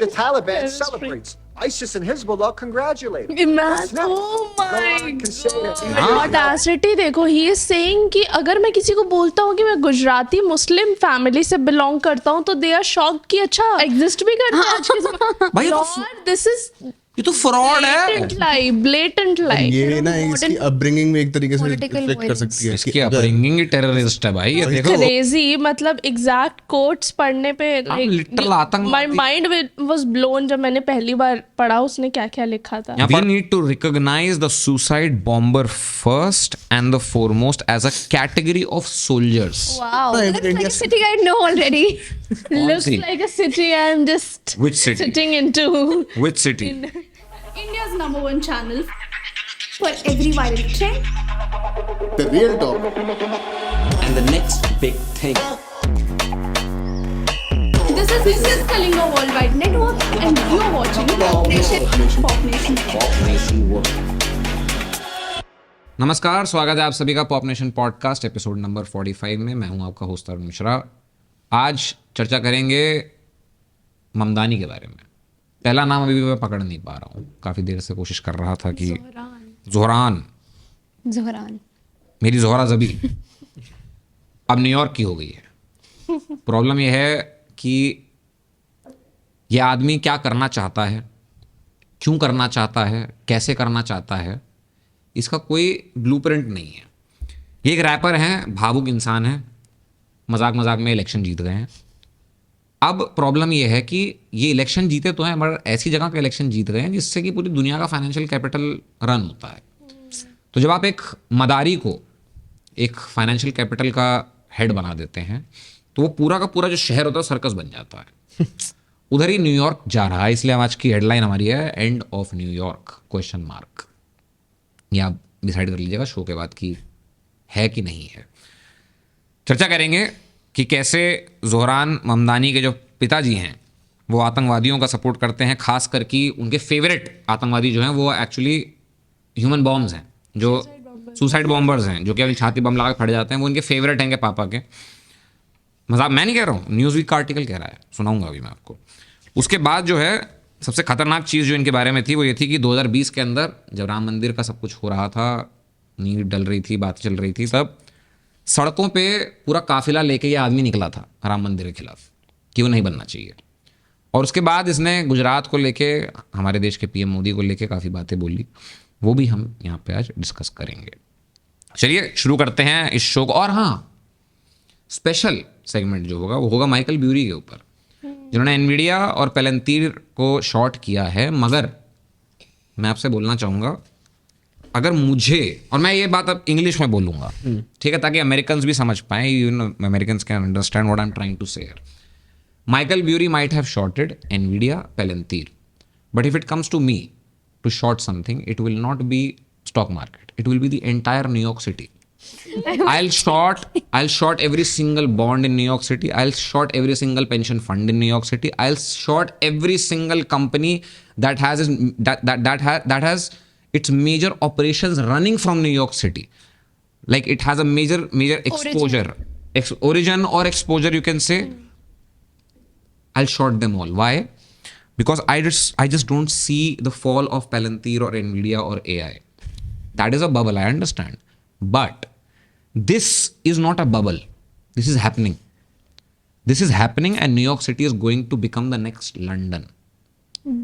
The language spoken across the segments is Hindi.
The Taliban celebrates. ISIS and Hezbollah congratulate. Imagine, oh my God. audacity देखो, he is saying कि अगर मैं किसी को बोलता हूँ कि मैं गुजराती मुस्लिम फैमिली से बिलोंग करता हूँ तो दे आर शॉक्ड कि अच्छा एग्जिस्ट भी करता है आज के समय। भाई ये तो Lord, this is ये तो फ्रॉड है। blatant lie. ये ना इसकी अपब्रिंगिंग में एक तरीके से Political रिफ्लेक्ट कर सकती है इसकी अपब्रिंगिंग ही टेररिस्ट है भाई। ये देखो Crazy, मतलब एग्जैक्ट कोट्स पढ़ने पे लिटरल आतंकवादी। my mind was blown जब मैंने पहली बार पढ़ा उसने क्या क्या लिखा था। We need to recognize the suicide bomber first and the foremost as a category of soldiers. Wow, Looks like a city I know already. looks see? like a city I'm just Which city? sitting into. Which city? India's #1 channel for every viral trend. The real talk. And the next big thing. This is Kalinga Worldwide Network, and you're watching Pop Nation. Pop Nation World. नमस्कार, स्वागत है आप सभी का pop nation podcast episode number 45 में। मैं हूं आपका होस्ट अरुण मिश्रा। आज चर्चा करेंगे ममदानी के बारे में। पहला नाम अभी भी मैं पकड़ नहीं पा रहा हूँ, काफ़ी देर से कोशिश कर रहा था कि जोहरान मेरी जोहरा जबी अब न्यूयॉर्क की हो गई है। प्रॉब्लम यह है कि यह आदमी क्या करना चाहता है, क्यों करना चाहता है, कैसे करना चाहता है, इसका कोई ब्लूप्रिंट नहीं है। ये एक रैपर है, भावुक इंसान है, मजाक मजाक में इलेक्शन जीत गए हैं। अब प्रॉब्लम ये है कि ये इलेक्शन जीते तो हैं, मगर ऐसी जगह के इलेक्शन जीत गए हैं जिससे कि पूरी दुनिया का फाइनेंशियल कैपिटल रन होता है। तो जब आप एक मदारी को एक फाइनेंशियल कैपिटल का हेड बना देते हैं तो वो पूरा का पूरा जो शहर होता है सर्कस बन जाता है। उधर ही न्यूयॉर्क जा रहा है, इसलिए आज की हेडलाइन हमारी है end of New York question mark. ये आप डिसाइड कर लीजिएगा शो के बाद कि है कि नहीं है। चर्चा करेंगे कि कैसे जोहरान ममदानी के जो पिताजी हैं वो आतंकवादियों का सपोर्ट करते हैं, खास करके उनके फेवरेट आतंकवादी जो हैं वो एक्चुअली ह्यूमन बॉम्ब्स हैं, जो सुसाइड बॉम्बर्स हैं, जो कि अभी छाती बम लगा के फट जाते हैं। वो उनके फेवरेट हैं पापा के। मजाक मैं नहीं कह रहा हूँ, न्यूज़ वीक का आर्टिकल कह रहा है, सुनाऊंगा अभी मैं आपको। उसके बाद जो है सबसे खतरनाक चीज़ जो इनके बारे में थी वो ये थी कि 2020 के अंदर जब राम मंदिर का सब कुछ हो रहा था, नींव डल रही थी, बात चल रही थी, तब सड़कों पे पूरा काफिला लेके ये आदमी निकला था राम मंदिर के खिलाफ कि वो नहीं बनना चाहिए। और उसके बाद इसने गुजरात को लेके, हमारे देश के पीएम मोदी को लेके काफ़ी बातें बोली, वो भी हम यहाँ पे आज डिस्कस करेंगे। चलिए शुरू करते हैं इस शो को। और हाँ, स्पेशल सेगमेंट जो होगा वो होगा माइकल ब्यूरी के ऊपर, जिन्होंने एनवीडिया और पेलेंतीर को शॉर्ट किया है। मगर मैं आपसे बोलना चाहूँगा, अगर मुझे, और मैं ये बात अब इंग्लिश में बोलूँगा, ठीक है, ताकि अमेरिकन्स भी समझ पाएं, you know Americans can understand what I am trying to say here. Michael Burry might have shorted Nvidia, Palantir, but if it comes to me to short something, it will not be stock market. It will be the entire New York City. I'll short every single bond in New York City. I'll short every single pension fund in New York City. I'll short every single company that has its major operations running from New York City. Like it has a major exposure, origin or exposure, you can say. I'll short them all. Why? Because I just don't see the fall of Palantir or Nvidia or AI. That is a bubble, I understand. But this is not a bubble. This is happening. This is happening, and New York City is going to become the next London.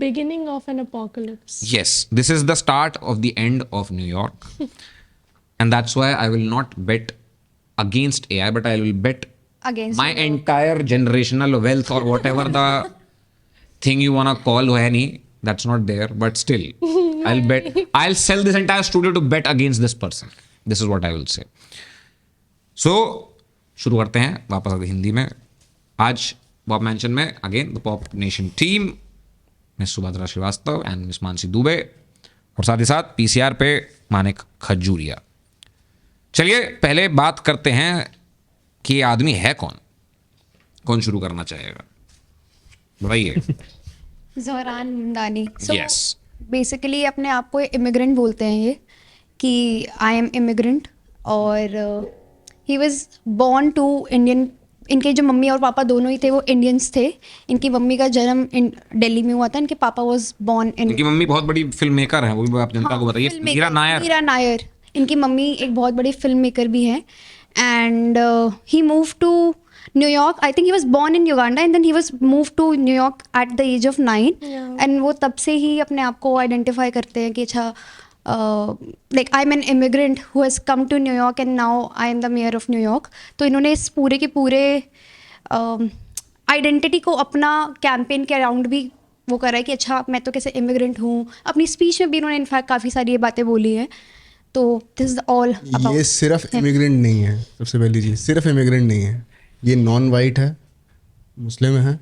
Beginning of an apocalypse. Yes, this is the start of the end of New York. And that's why I will not bet against AI, but I will bet Against my entire generational wealth or whatever the thing you wanna call है नहीं, that's not there, but still I'll sell this entire studio to bet against this person. This is what I will say. So शुरू करते हैं वापस आते हिंदी में। आज पॉप मेंशन में again the pop nation team, miss Subhadra Srivastava and miss Mansi Dubey, और साथ ही साथ पीसीआर पे मानिक खजूरिया। चलिए पहले बात करते हैं कि ये आदमी है कौन शुरू करना चाहेगा, बताइए। जोहरान ममदानी। Yes. बेसिकली अपने आप को इमिग्रेंट बोलते हैं ये, कि आई एम इमिग्रेंट, और he was born to Indian इनके जो मम्मी और पापा दोनों ही थे वो इंडियंस थे। इनकी मम्मी का जन्म दिल्ली में हुआ था। इनके पापा वाज बोर्न इन इनकी मम्मी बहुत बड़ी फिल्म मेकर है, वो भी आप जनता को बताइए। मीरा नायर। मीरा नायर। इनकी मम्मी एक बहुत बड़ी फिल्म मेकर भी है। And he move to New York. I think he was born in Uganda and then he was move to New York at the age of 9 and वो तब से ही अपने आप को आइडेंटिफाई करते हैं कि अच्छा like I am an immigrant who has come to New York and now I am the mayor of New York. तो इन्होंने इस पूरे के पूरे आइडेंटिटी को अपना कैंपेन के अराउंड भी वो करा है कि अच्छा मैं तो कैसे इमिग्रेंट हूँ। अपनी स्पीच में भी इन्होंने इनफैक्ट काफ़ी सारी ये बातें बोली हैं। तो दिस इज ऑल ये सिर्फ इमिग्रेंट नहीं है, सबसे पहली चीज़ सिर्फ इमिग्रेंट नहीं है, ये नॉन वाइट है, मुस्लिम है,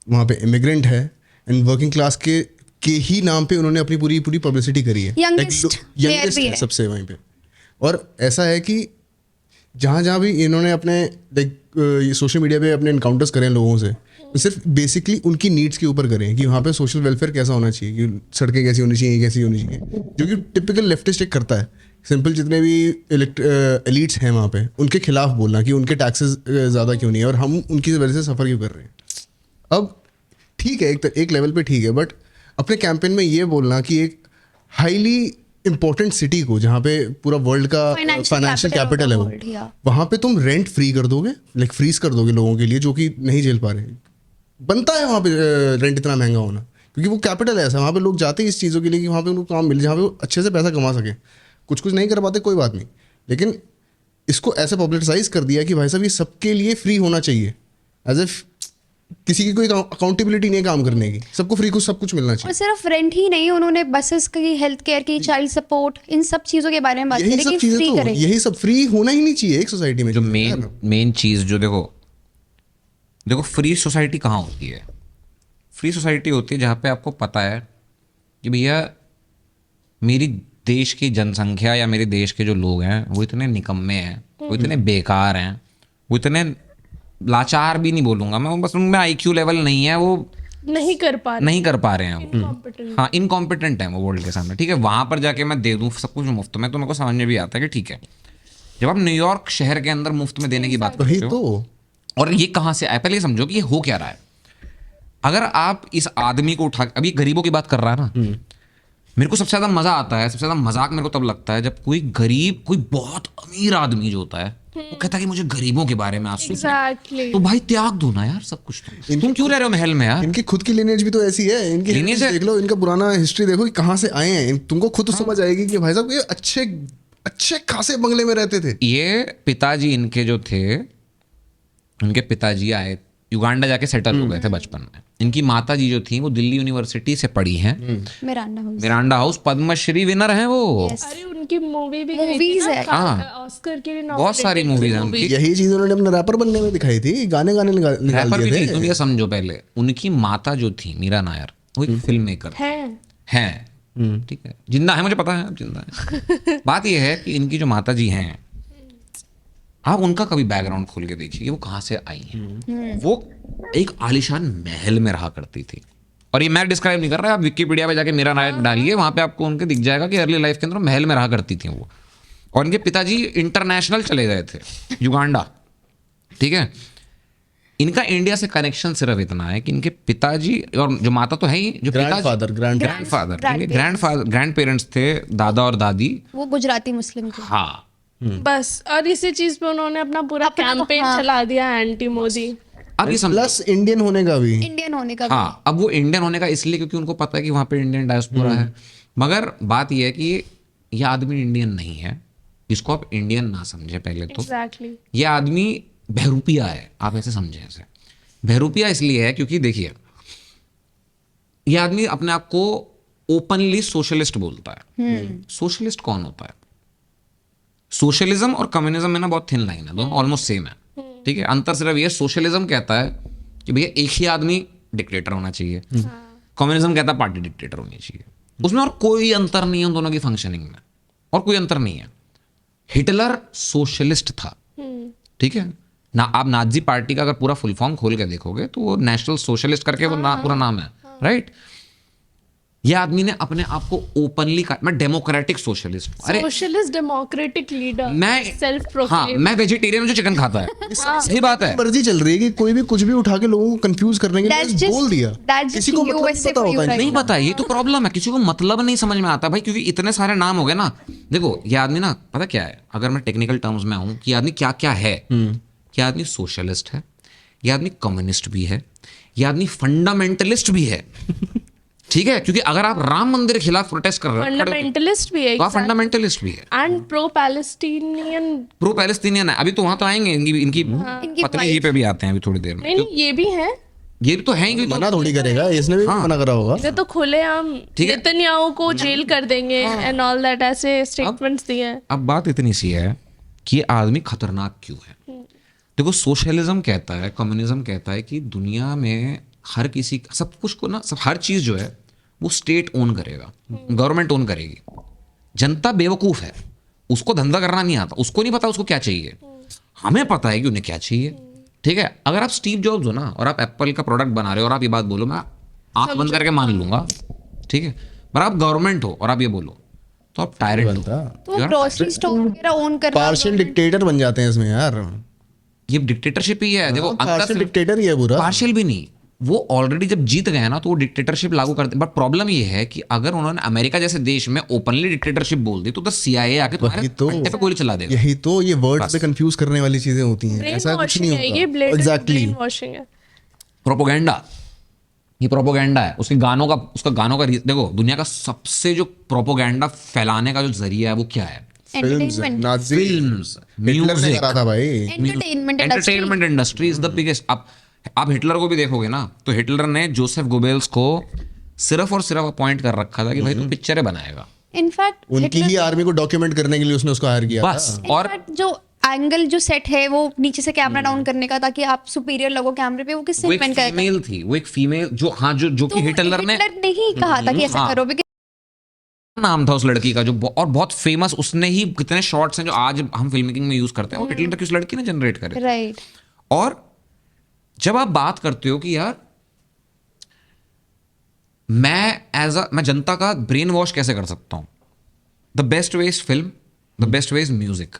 वहाँ पे इमिग्रेंट है एंड वर्किंग क्लास के ही नाम पे उन्होंने अपनी पूरी पब्लिसिटी करी है। Youngest यंगेस्ट भी है है। सबसे वहीं पे। और ऐसा है कि जहाँ भी इन्होंने अपने लाइक सोशल मीडिया पे अपने इनकाउंटर्स करें लोगों से, तो सिर्फ बेसिकली उनकी नीड्स के ऊपर करें कि वहाँ पे सोशल वेलफेयर कैसा होना चाहिए, कि सड़कें कैसी होनी चाहिए, कैसी होनी चाहिए, जो कि टिपिकल लेफ्टिस्ट एक करता है। सिंपल जितने भी एलिट्स हैं वहाँ पे उनके खिलाफ बोलना कि उनके टैक्सेस ज़्यादा क्यों नहीं है और हम उनकी वजह से सफ़र क्यों कर रहे हैं। अब ठीक है, एक लेवल पे ठीक है, बट अपने कैंपेन में ये बोलना कि एक हाईली इंपॉर्टेंट सिटी को जहाँ पे पूरा वर्ल्ड का फाइनेंशियल कैपिटल है वो, वहाँ पे तुम रेंट फ्री कर दोगे, लाइक फ्रीज कर दोगे लोगों के लिए जो कि नहीं झेल पा रहे। बनता है वहाँ पे रेंट इतना महंगा होना, क्योंकि वो कैपिटल है ऐसा, वहाँ पे लोग जाते हैं इस चीज़ों के लिए कि वहाँ पे उनको काम मिले, जहाँ पे वो अच्छे से पैसा कमा सके। कुछ नहीं कर पाते कोई बात नहीं, लेकिन इसको ऐसे पब्लिसाइज कर दिया कि भाई साहब ये सबके लिए फ्री होना चाहिए, एज इफ किसी की कोई अकाउंटेबिलिटी नहीं है काम करने की, सबको फ्री कुछ सब कुछ मिलना और चाहिए। सिर्फ रेंट ही नहीं, उन्होंने बसेस की, हेल्थ केयर की, चाइल्ड सपोर्ट, इन सब चीज़ों के बारे में बात यही करें सब कि चीज़ें फ्री तो करें। यही सब फ्री होना ही नहीं चाहिए एक सोसाइटी में। जो मेन चीज़ जो देखो फ्री सोसाइटी कहाँ होती है? फ्री सोसाइटी होती है जहाँ पे आपको पता है कि भैया मेरी देश की जनसंख्या या मेरे देश के जो लोग हैं वो इतने निकम्मे हैं, वो इतने बेकार हैं, वो इतने लाचार भी नहीं बोलूँगा मैं, बस उनमें IQ लेवल नहीं है, वो नहीं कर पा रहे हैं वो। हाँ, इनकॉम्पिटेंट है वो वर्ल्ड के सामने। ठीक है, वहाँ पर जाके मैं दे दूँ सब कुछ मुफ्त में, तो मेरे को समझ में भी आता है कि ठीक है। जब आप न्यूयॉर्क शहर के अंदर मुफ्त में देने की बात वही करते हो, तो, और ये कहाँ से आया, पहले ये समझो कि ये हो क्या रहा है। अगर आप इस आदमी को उठा, अभी गरीबों की बात कर रहा है ना, मेरे को सबसे ज़्यादा मज़ा आता है, सबसे ज़्यादा मजाक मेरे को तब लगता है जब कोई गरीब, कोई बहुत अमीर आदमी जो होता है वो कहता है कि मुझे गरीबों के बारे में आज सोचना है। एग्जैक्टली। तो भाई त्याग दो ना यार सब कुछ। तुम क्यों रह रहे हो महल में यार? इनकी खुद की लिनेज भी तो ऐसी है, इनकी Lineage heritage है। देख लो, इनका पुराना हिस्ट्री देखो कि कहाँ से आए हैं। तुमको खुद समझ आएगी कि भाई साहब ये अच्छे खासे बंगले में रहते थे। ये पिताजी इनके जो थे, उनके पिताजी आए युगांडा जाके सेटल हो गए थे बचपन में। इनकी माता जी जो थी वो दिल्ली यूनिवर्सिटी से पढ़ी हैं, मिरांडा हाउस पद्मश्री विनर हैं वो। अरे उनकी मूवी भी Movies है। ऑस्कर के लिए बहुत सारी मूवीज हैं उनकी। यही चीज उन्होंने अपने रैपर बनने में दिखाई थी, गाने निकाल रैपर भी दिए नहीं, थे। तुम ये समझो पहले उनकी माता जो थी मीरा नायर वो एक फिल्म मेकर हैं, ठीक है, जिंदा है, मुझे पता है जिंदा है। बात ये है कि इनकी जो माता जी हैं, आप उनका कभी बैकग्राउंड खोल के देखिए वो कहाँ से आई हैं। वो एक आलिशान महल में रहा करती थी, और ये मैं डिस्क्राइब नहीं कर रहा, आप विकिपीडिया पे जाके मीरा नायर डालिए, वहाँ पे आपको उनके दिख जाएगा कि अर्ली लाइफ के अंदर महल में रहा करती थी वो। और इनके पिताजी इंटरनेशनल चले गए थे युगांडा, ठीक है। इनका इंडिया से कनेक्शन सिर्फ इतना है कि इनके पिताजी, और जो माता तो है ही, जो ग्रैंड पेरेंट्स थे, दादा और दादी, वो गुजराती मुस्लिम थे। हाँ बस, और इसी चीज पे उन्होंने अपना पूरा कैंपेन चला दिया एंटी मोदी। अब ये प्लस इंडियन होने का भी, इंडियन होने का भी। हाँ, अब वो इंडियन होने का इसलिए क्योंकि उनको पता है कि वहाँ पे इंडियन डायस्पोरा है। मगर बात ये है कि ये आदमी इंडियन नहीं है, जिसको आप इंडियन ना समझे पहले तो। एग्जैक्टली। ये आदमी बहरूपिया है, आप ऐसे समझे ऐसे। बहरूपिया इसलिए है क्योंकि देखिए ये आदमी अपने आप को ओपनली सोशलिस्ट बोलता है। सोशलिस्ट कौन होता है? सोशलिज्म और कम्युनिज्म में ना बहुत थिन लाइन है, दोनों ऑलमोस्ट सेम है, ठीक है। अंतर सिर्फ ये, सोशलिज्म कहता है कि भैया एक ही आदमी डिक्टेटर होना चाहिए, कम्युनिज्म कहता है पार्टी डिक्टेटर होनी चाहिए। उसमें और कोई अंतर नहीं है उन दोनों की फंक्शनिंग में, और कोई अंतर नहीं है। हिटलर सोशलिस्ट था, ठीक है ना। आप नाजी पार्टी का अगर पूरा फुल फॉर्म खोल के देखोगे तो वो नेशनल सोशलिस्ट करके वो पूरा नाम है, राइट। ये आदमी ने अपने आप को ओपनली कहा मैं डेमोक्रेटिक सोशलिस्ट हूं। अरे सोशलिस्ट डेमोक्रेटिक लीडर, मैं सेल्फ हाँ प्रोक्लेम। मैं वेजिटेरियन जो चिकन खाता है, सही बात है। मर्जी चल रही है कि कोई भी कुछ भी उठा के लोगों को कंफ्यूज करने के That's लिए just- बोल दिया। that's किसी just को मतलब नहीं USA पता for you होता है। right नहीं पता, ये तो प्रॉब्लम है, किसी को मतलब नहीं समझ में आता भाई, क्योंकि इतने सारे नाम हो गए ना। देखो ये आदमी ना, पता क्या है, अगर मैं टेक्निकल टर्म्स में आऊं कि ये आदमी क्या क्या है, ये आदमी सोशलिस्ट है, ये आदमी कम्युनिस्ट भी है, ये आदमी फंडामेंटलिस्ट भी है। ठीक है, क्योंकि अगर आप राम मंदिर के खिलाफ प्रोटेस्ट कर रहे हो फंडामेंटलिस्ट भी है, तो आप फंडामेंटलिस्ट भी है, and pro Palestinian. Pro Palestinian है। अभी तो वहां तो आएंगे, इनकी इनकी इनकी पत्नी ये पे भी आते हैं अभी थोड़ी देर में। नहीं नहीं, ये भी है, ये तो है ही, मना थोड़ी करेगा, इसने भी मना करा होगा। ये तो खुलेआम ठीक है। नेतन्याहू को जेल कर देंगे एंड ऑल दैट, ऐसे स्टेटमेंट्स दिए हैं। अब बात इतनी सी है कि ये आदमी खतरनाक क्यों है। देखो सोशलिज्म कहता है, कम्युनिज्म कहता है कि दुनिया में हर किसी सब कुछ को ना, सब हर चीज जो है वो स्टेट ओन करेगा, गवर्नमेंट ओन करेगी। जनता बेवकूफ है, उसको धंधा करना नहीं आता, उसको नहीं पता उसको क्या चाहिए। हमें पता है कि उन्हें क्या चाहिए। ठीक है, अगर आप स्टीव जॉब्स हो ना और आप एप्पल का प्रोडक्ट बना रहे हो और आप ये बात बोलो, मैं आंख बंद करके मान लूंगा, ठीक है, पर आप गवर्नमेंट हो और आप ये बोलो तो आप टायरेंट हो। तो ग्रोसरी स्टोर वगैरह ओन करना, पार्शियल डिक्टेटर बन जाते हैं इसमें यार। ये डिक्टेटरशिप ही है। देखो पार्शियल डिक्टेटर ही है पूरा। पार्शियल भी नहीं, वो ऑलरेडी जब जीत गए ना तो वो डिक्टेटरशिप लागू करते। बट प्रॉब्लम ये है कि अगर उन्होंने अमेरिका जैसे देश में ओपनली डिक्टेटरशिप बोल दी तो उधर CIA आके तुम्हारे वही तो, अड्डे पे गोली चला देगा। यही तो ये वर्ड पे कंफ्यूज करने वाली चीजें होती हैं। ब्रेन ऐसा कुछ वॉशिंग नहीं है, ये होता। Blatant exactly. ब्रेन वॉशिंग है। प्रोपोगेंडा, ये प्रोपोगेंडा है। उसके गानों का, उसका गानों का देखो, दुनिया का सबसे जो प्रोपोगेंडा फैलाने का जो जरिया है वो क्या है? एंटरटेनमेंट, फिल्म्स, हिटलर ने म्यूजिक, करा था भाई। Entertainment industry. Entertainment industry is the biggest. आप हिटलर को भी देखोगे ना तो हिटलर ने जोसेफ गोबेल्स को सिर्फ और सिर्फ अपॉइंट कर रखा था कि भाई तू पिक्चरें बनाएगा। इनफैक्ट उनकी ही आर्मी को डॉक्यूमेंट करने के लिए उसने उसको हायर किया बस। था। और जो एंगल जो सेट है वो नीचे से कैमरा डाउन करने का, ताकि आप सुपीरियर लगो कैमरे पे, वो किससे वो एक डिपेंड करेगा? फीमेल थी, वो एक फीमेल जो, हाँ, जो कि तो हिटलर ने ही कहा था कि ऐसा हाँ। करो, because नाम था उस लड़की का जो और बहुत फेमस, उसने ही कितने शॉट्स हैं जो आज हम फिल्म मेकिंग में यूज करते हैं, वो हिटलर की उस लड़की ने जनरेट करे। राइट। और जब आप बात करते हो कि यार मैं जनता का ब्रेन वॉश कैसे कर सकता हूं, the best way is film, the best way is music.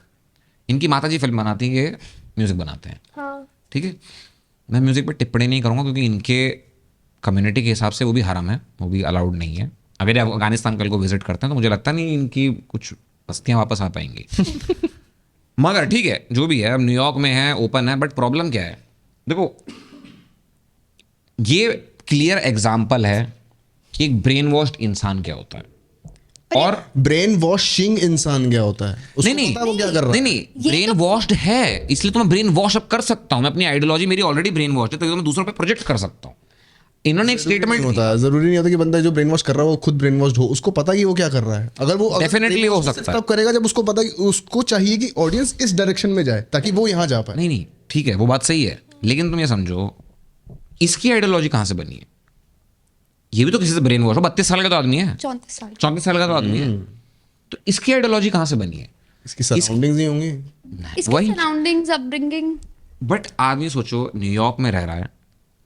इनकी माताजी फिल्म बनाती है, ये म्यूजिक बनाते हैं। हाँ। ठीक है, मैं म्यूजिक पे टिप्पणी नहीं करूंगा क्योंकि इनके कम्युनिटी के हिसाब से वो भी हराम है, वो भी अलाउड नहीं है। अगर ये अफगानिस्तान कल को विजिट करते हैं तो मुझे लगता नहीं इनकी कुछ बस्तियां वापस आ पाएंगी। मगर ठीक है, जो भी है, अब न्यूयॉर्क में है, ओपन है, बट प्रॉब्लम क्या है? देखो ये क्लियर एग्जाम्पल है कि एक ब्रेन वॉश्ड इंसान क्या होता है। और ब्रेन वॉशिंग इंसान क्या होता है, उसको नहीं पता है वो क्या कर रहा है। नहीं, ब्रेन वॉश्ड है, इसलिए तो मैं ब्रेन वॉश अप कर सकता हूं। मैं अपनी आइडियोलॉजी मेरी ऑलरेडी ब्रेन वॉश है, तो मैं दूसरों पे प्रोजेक्ट कर सकता हूं। इन्होंने एक स्टेटमेंट होता है, जरूरी नहीं होता कि बंदा जो ब्रेन वॉश कर रहा है वो खुद ब्रेन वॉश्ड हो, उसको पता ही वो क्या कर रहा है। अगर वो Definitely हो सकता है। तब करेगा जब उसको पता, उसको चाहिए कि ऑडियंस इस डायरेक्शन में जाए ताकि वो यहाँ जा पाए। नहीं, ठीक है, वो बात सही है, लेकिन तुम ये समझो इसकी आइडियोलॉजी कहां से बनी है? ये भी तो किसी से ब्रेन वॉश हो, 32 साल का तो आदमी है, 34 साल। 34 साल का तो आदमी है, तो इसकी आइडियोलॉजी कहां से बनी है? इसकी सराउंडिंग्स ही होंगी। इसके वही। Surroundings, upbringing. बट आदमी सोचो न्यूयॉर्क में रह रहा है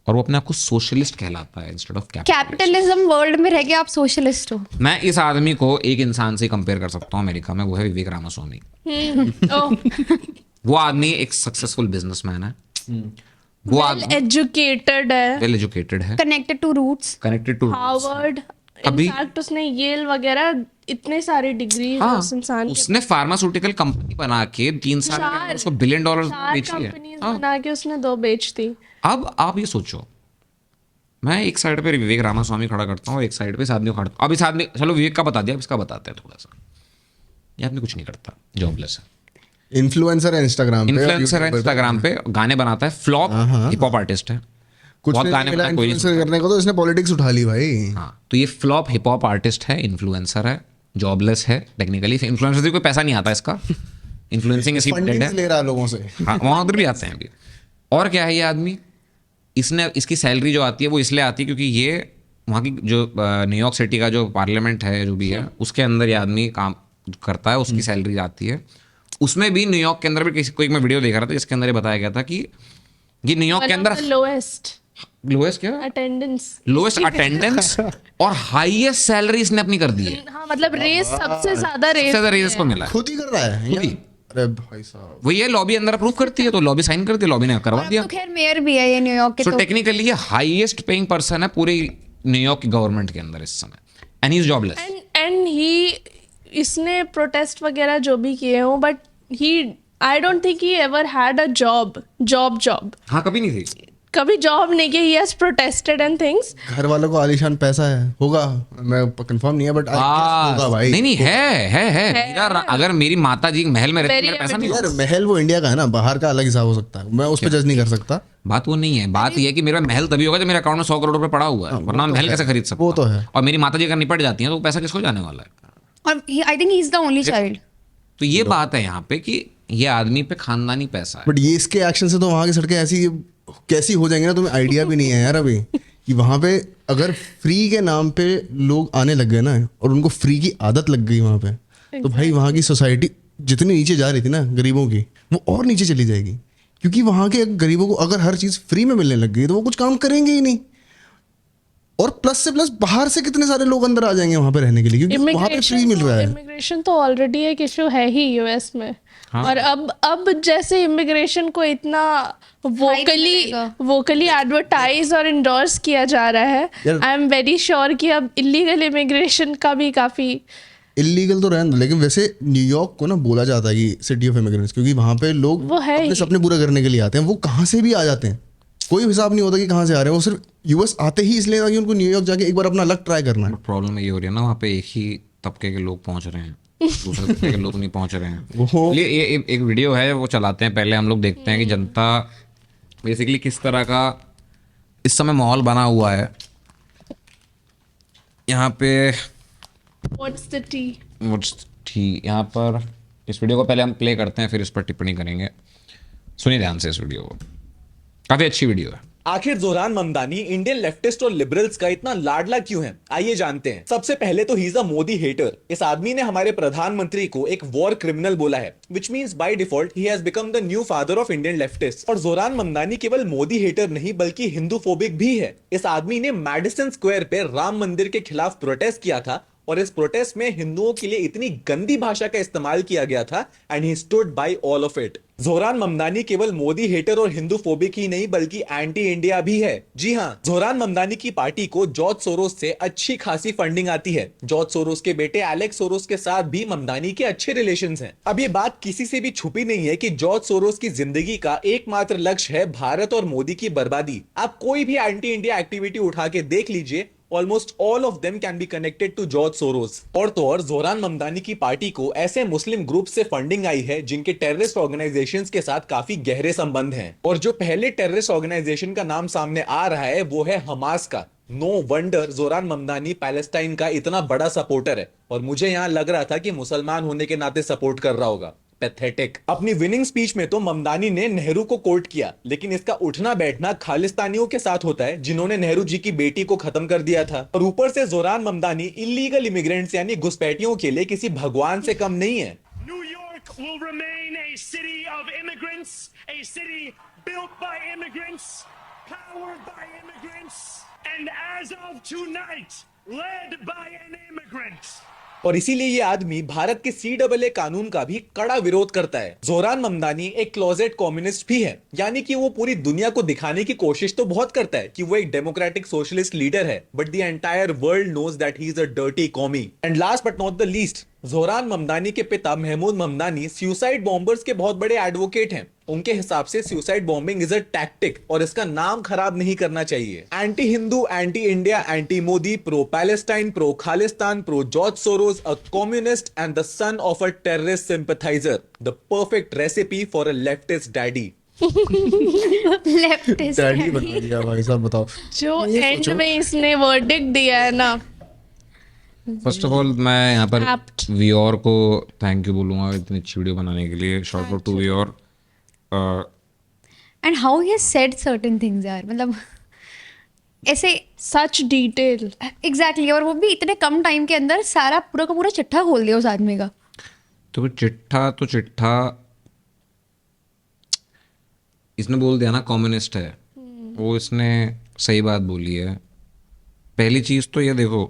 और वो अपने आप को सोशलिस्ट कहलाता है इंस्टेड ऑफ कैपिटलिज्म वर्ल्ड में रह के आप सोशलिस्ट हो। मैं इस आदमी को एक इंसान से कंपेयर कर सकता हूँ अमेरिका में, वो है विवेक रामास्वामी। वो आदमी एक सक्सेसफुल बिजनेसमैन है, वो आदमी एजुकेटेड है, वेल एजुकेटेड है, connected to roots. Connected to Harvard, अभी- इनफैक्ट उसने येल वगैरह इतने सारे डिग्री हाँ, उस इंसान के उसने फार्मास्यूटिकल कंपनी बना के 3 साल में उसको $1 बिलियन 4 बेची है। कंपनीज बना के उसने 2 बेच दी। अब आप ये सोचो, मैं एक साइड पे विवेक रामास्वामी खड़ा करता हूँ और एक साइड पे इस आदमी को खड़ा। अब इस आदमी, चलो विवेक का बता दिया, अब इसका बताते हैं थोड़ा सा। ये आदमी कुछ नहीं करता, जॉबलेस है, इन्फ्लुएंसर है इंस्टाग्राम पे, इन्फ्लुएंसर है, इंस्टाग्राम पे गाने बनाता है, फ्लॉप हिप हॉप आर्टिस्ट है, कुछ बहुत नहीं गाने मिला बनाता है, कोई नहीं इन्फ्लुएंसर करने को, तो इसने पॉलिटिक्स उठा ली भाई। हाँ, तो ये फ्लॉप हिप हॉप आर्टिस्ट है, इन्फ्लुएंसर है, जॉबलेस है टेक्निकली। इन्फ्लुएंसर से कोई पैसा नहीं आता इसका, इन्फ्लुएंसिंग इसकी डेड फंडिंग्स है। ले रहा है लोगों से। हाँ, वहाँ उधर भी आते हैं अभी। और क्या है ये आदमी, इसकी सैलरी जो आती है वो इसलिए आती है क्योंकि ये वहाँ की जो न्यूयॉर्क सिटी का जो पार्लियामेंट है, जो भी है, उसके अंदर ये आदमी काम करता है, उसकी सैलरी आती है। उसमें भी न्यूयॉर्क के अंदर भी किसी कोई मैं वीडियो देख रहा था जिसके अंदर ये बताया गया था कि ये न्यूयॉर्क के अंदर लोएस्ट, लोएस्ट क्या अटेंडेंस लोएस्ट अटेंडेंस और हाईएस्ट सैलरी इसने अपनी कर दी है, हाँ मतलब रेस सबसे ज्यादा सबसे रेस ज्यादा रेस को मिला है। खुद ही कर रहा है खुद ही। अरे भाई साहब, वो ये लॉबी अंदर अप्रूव करती है तो लॉबी साइन करती है, लॉबी ने करवा दिया। तो खैर मेयर भी है ये न्यूयॉर्क के सो तो टेक्निकली ये हाईएस्ट पेइंग पर्सन है पूरी न्यूयॉर्क की गवर्नमेंट के अंदर इस समय, and he is jobless. And he इसने प्रोटेस्ट वगैरह जो भी किए हो but he I don't think he ever had a job हाँ कभी नहीं थी। कभी जॉब नहीं की, he has protested and things. घर वालों को आलीशान पैसा है, होगा, मैं कंफर्म नहीं है बट होगा भाई। नहीं है मेरा अगर मेरी माता जी महल में रहती Very मेरा पैसा नहीं यार होता। महल वो इंडिया का है ना, बाहर का अलग हिसाब हो सकता है, मैं उस पर जज नहीं कर सकता। बात वो नहीं है, बात ये है कि मेरा महल तभी होगा जब मेरे अकाउंट में 100 करोड़ रुपए पड़ा हुआ है, वरना मैं महल कैसे खरीद सकता वो तो हूं? है। और मेरी माता जी अगर निपट जाती हैं तो वो पैसा किसको जाने वाला है? और आई think he is the only child. तो ये बात है यहाँ पे कि ये आदमी पे खानदानी पैसा है। बट ये इसके एक्शन से तो वहाँ की सड़कें ऐसी कैसी हो जाएंगी ना, तुम्हें आइडिया भी नहीं है यार अभी कि वहाँ पे अगर फ्री के नाम पे लोग आने लग गए ना और उनको फ्री की आदत लग गई वहाँ पे, तो भाई वहाँ की सोसाइटी जितनी नीचे जा रही थी ना गरीबों की, वो और नीचे चली जाएगी। क्योंकि वहाँ के गरीबों को अगर हर चीज़ फ्री में मिलने लग गई तो वो कुछ काम करेंगे ही नहीं। और प्लस से प्लस बाहर से कितने सारे लोग अंदर आ जाएंगे वहाँ पे रहने के लिए, क्योंकि वहाँ पे फ्री मिल रहा है। इमिग्रेशन तो ऑलरेडी एक इशू है ही यूएस में। और अब जैसे इमिग्रेशन को इतना वोकली एडवर्टाइज और इंडोर्स किया जा रहा है, आई एम वेरी श्योर कि अब इलीगल इमिग्रेशन का भी काफी इलीगल तो रहने दो, लेकिन वैसे न्यूयॉर्क को ना बोला जाता है कि सिटी ऑफ इमिग्रेंट्स, क्योंकि वहाँ पे लोग वो है अपने ही। सपने पूरा करने के लिए आते हैं। वो कहाँ से भी आ जाते हैं, कोई हिसाब नहीं होता कि कहाँ से आ रहे हैं। वो सिर्फ यूएस आते ही इसलिए ताकि उनको न्यूयॉर्क जाके एक बार अपना लक ट्राई करना है। प्रॉब्लम ये हो रही है ना, वहाँ पे एक ही तबके के लोग पहुंच रहे हैं, दूसरे तबके के लोग नहीं पहुंच रहे हैं। वो ये एक वीडियो है वो चलाते हैं, पहले हम लोग देखते हैं कि जनता बेसिकली किस तरह का इस समय माहौल बना हुआ है यहाँ पे। What's the T. ठीक, यहाँ पर इस वीडियो को पहले हम प्ले करते हैं, फिर इस पर टिप्पणी करेंगे। सुनिए ध्यान से इस वीडियो को, काफी अच्छी वीडियो है। आखिर जोहरान ममदानी इंडियन लेफ्टिस्ट और लिबरल्स का इतना लाडला क्यों है, आइए जानते हैं। सबसे पहले तो he is a Modi hater. इस आदमी ने हमारे प्रधानमंत्री को एक वॉर क्रिमिनल बोला है, which means by default he has become the new father of Indian leftist. और जोहरान ममदानी केवल मोदी हेटर नहीं बल्कि हिंदू फोबिक भी है। इस आदमी ने मैडिसन स्क्वायर पे राम मंदिर के खिलाफ प्रोटेस्ट किया था और इस प्रोटेस्ट में हिंदुओं के लिए इतनी गंदी भाषा का इस्तेमाल किया गया था and he stood by all of it. Zohran Mamdani केवल मोदी हेटर और हिंदू फोबिक ही नहीं बल्कि एंटी इंडिया भी है। जी हाँ, जोहरान ममदानी की पार्टी को जॉर्ज सोरोस से अच्छी खासी फंडिंग आती है। जॉर्ज सोरोस के बेटे एलेक्स सोरोस के साथ भी ममदानी के अच्छे रिलेशंस हैं। अब ये बात किसी से भी छुपी नहीं है कि जॉर्ज सोरोस की जिंदगी का एकमात्र लक्ष्य है भारत और मोदी की बर्बादी। आप कोई भी एंटी इंडिया एक्टिविटी उठा के देख लीजिए, Almost all of them can be connected to George Soros। और तो और जोहरान ममदानी की पार्टी को ऐसे मुस्लिम ग्रुप से फंडिंग आई है जिनके टेररिस्ट ऑर्गेनाइजेशंस के साथ काफी गहरे संबंध हैं। और जो पहले टेररिस्ट ऑर्गेनाइजेशन का नाम सामने आ रहा है वो है हमास का। No wonder Zohran Mamdani Palestine का इतना बड़ा सपोर्टर है, और मुझे यहाँ लग रहा था कि मुसलमान होने के नाते सपोर्ट कर रहा होगा। पैथेटिक। अपनी विनिंग स्पीच में तो ममदानी ने नेहरू को कोट किया, लेकिन इसका उठना बैठना खालिस्तानियों के साथ होता है जिन्होंने नेहरू जी की बेटी को खत्म कर दिया था। और ऊपर से जोहरान ममदानी इलीगल इमिग्रेंट्स यानी घुसपैठियों के लिए किसी भगवान से कम नहीं है। New York will remain a city of immigrants, a city built by immigrants, powered by immigrants, and as of tonight, led by an immigrant। और इसीलिए ये आदमी भारत के CAA कानून का भी कड़ा विरोध करता है। जोहरान ममदानी एक क्लोजेट कम्युनिस्ट भी है, यानी कि वो पूरी दुनिया को दिखाने की कोशिश तो बहुत करता है कि वो एक डेमोक्रेटिक सोशलिस्ट लीडर है, but the entire world knows that he is a dirty commie. And last but not the least, Zohran Mamdani के पिता महमूद ममदानी सुसाइड बॉम्बर्स के बहुत बड़े एडवोकेट हैं। उनके हिसाब से suicide bombing is a tactic और इसका नाम खराब नहीं करना चाहिए। Anti Hindu, anti India, anti Modi, pro Palestine, pro Khalistan, pro George Soros, a communist and the son of a terrorist sympathiser, the perfect recipe for a leftist daddy. Leftist daddy बना दिया भाई साहब, बताओ। जो एंड में इसने वर्डिक्ट दिया है ना, फर्स्ट ऑफ ऑल मैं यहाँ पर Apt। वियोर को थैंक यू बोलूँगा इतनी अच्छी वीडियो बनाने के लिए। Shout out to viewer. And how he has said certain things यार, मतलब ऐसे सच डिटेल। एग्जैक्टली। और वो भी इतने कम टाइम के अंदर सारा पूरा का पूरा चिट्ठा खोल दिया उस आदमी का। तो चिट्ठा इसने बोल दिया ना कम्युनिस्ट है, वो इसने सही बात बोली है। पहली चीज तो ये देखो,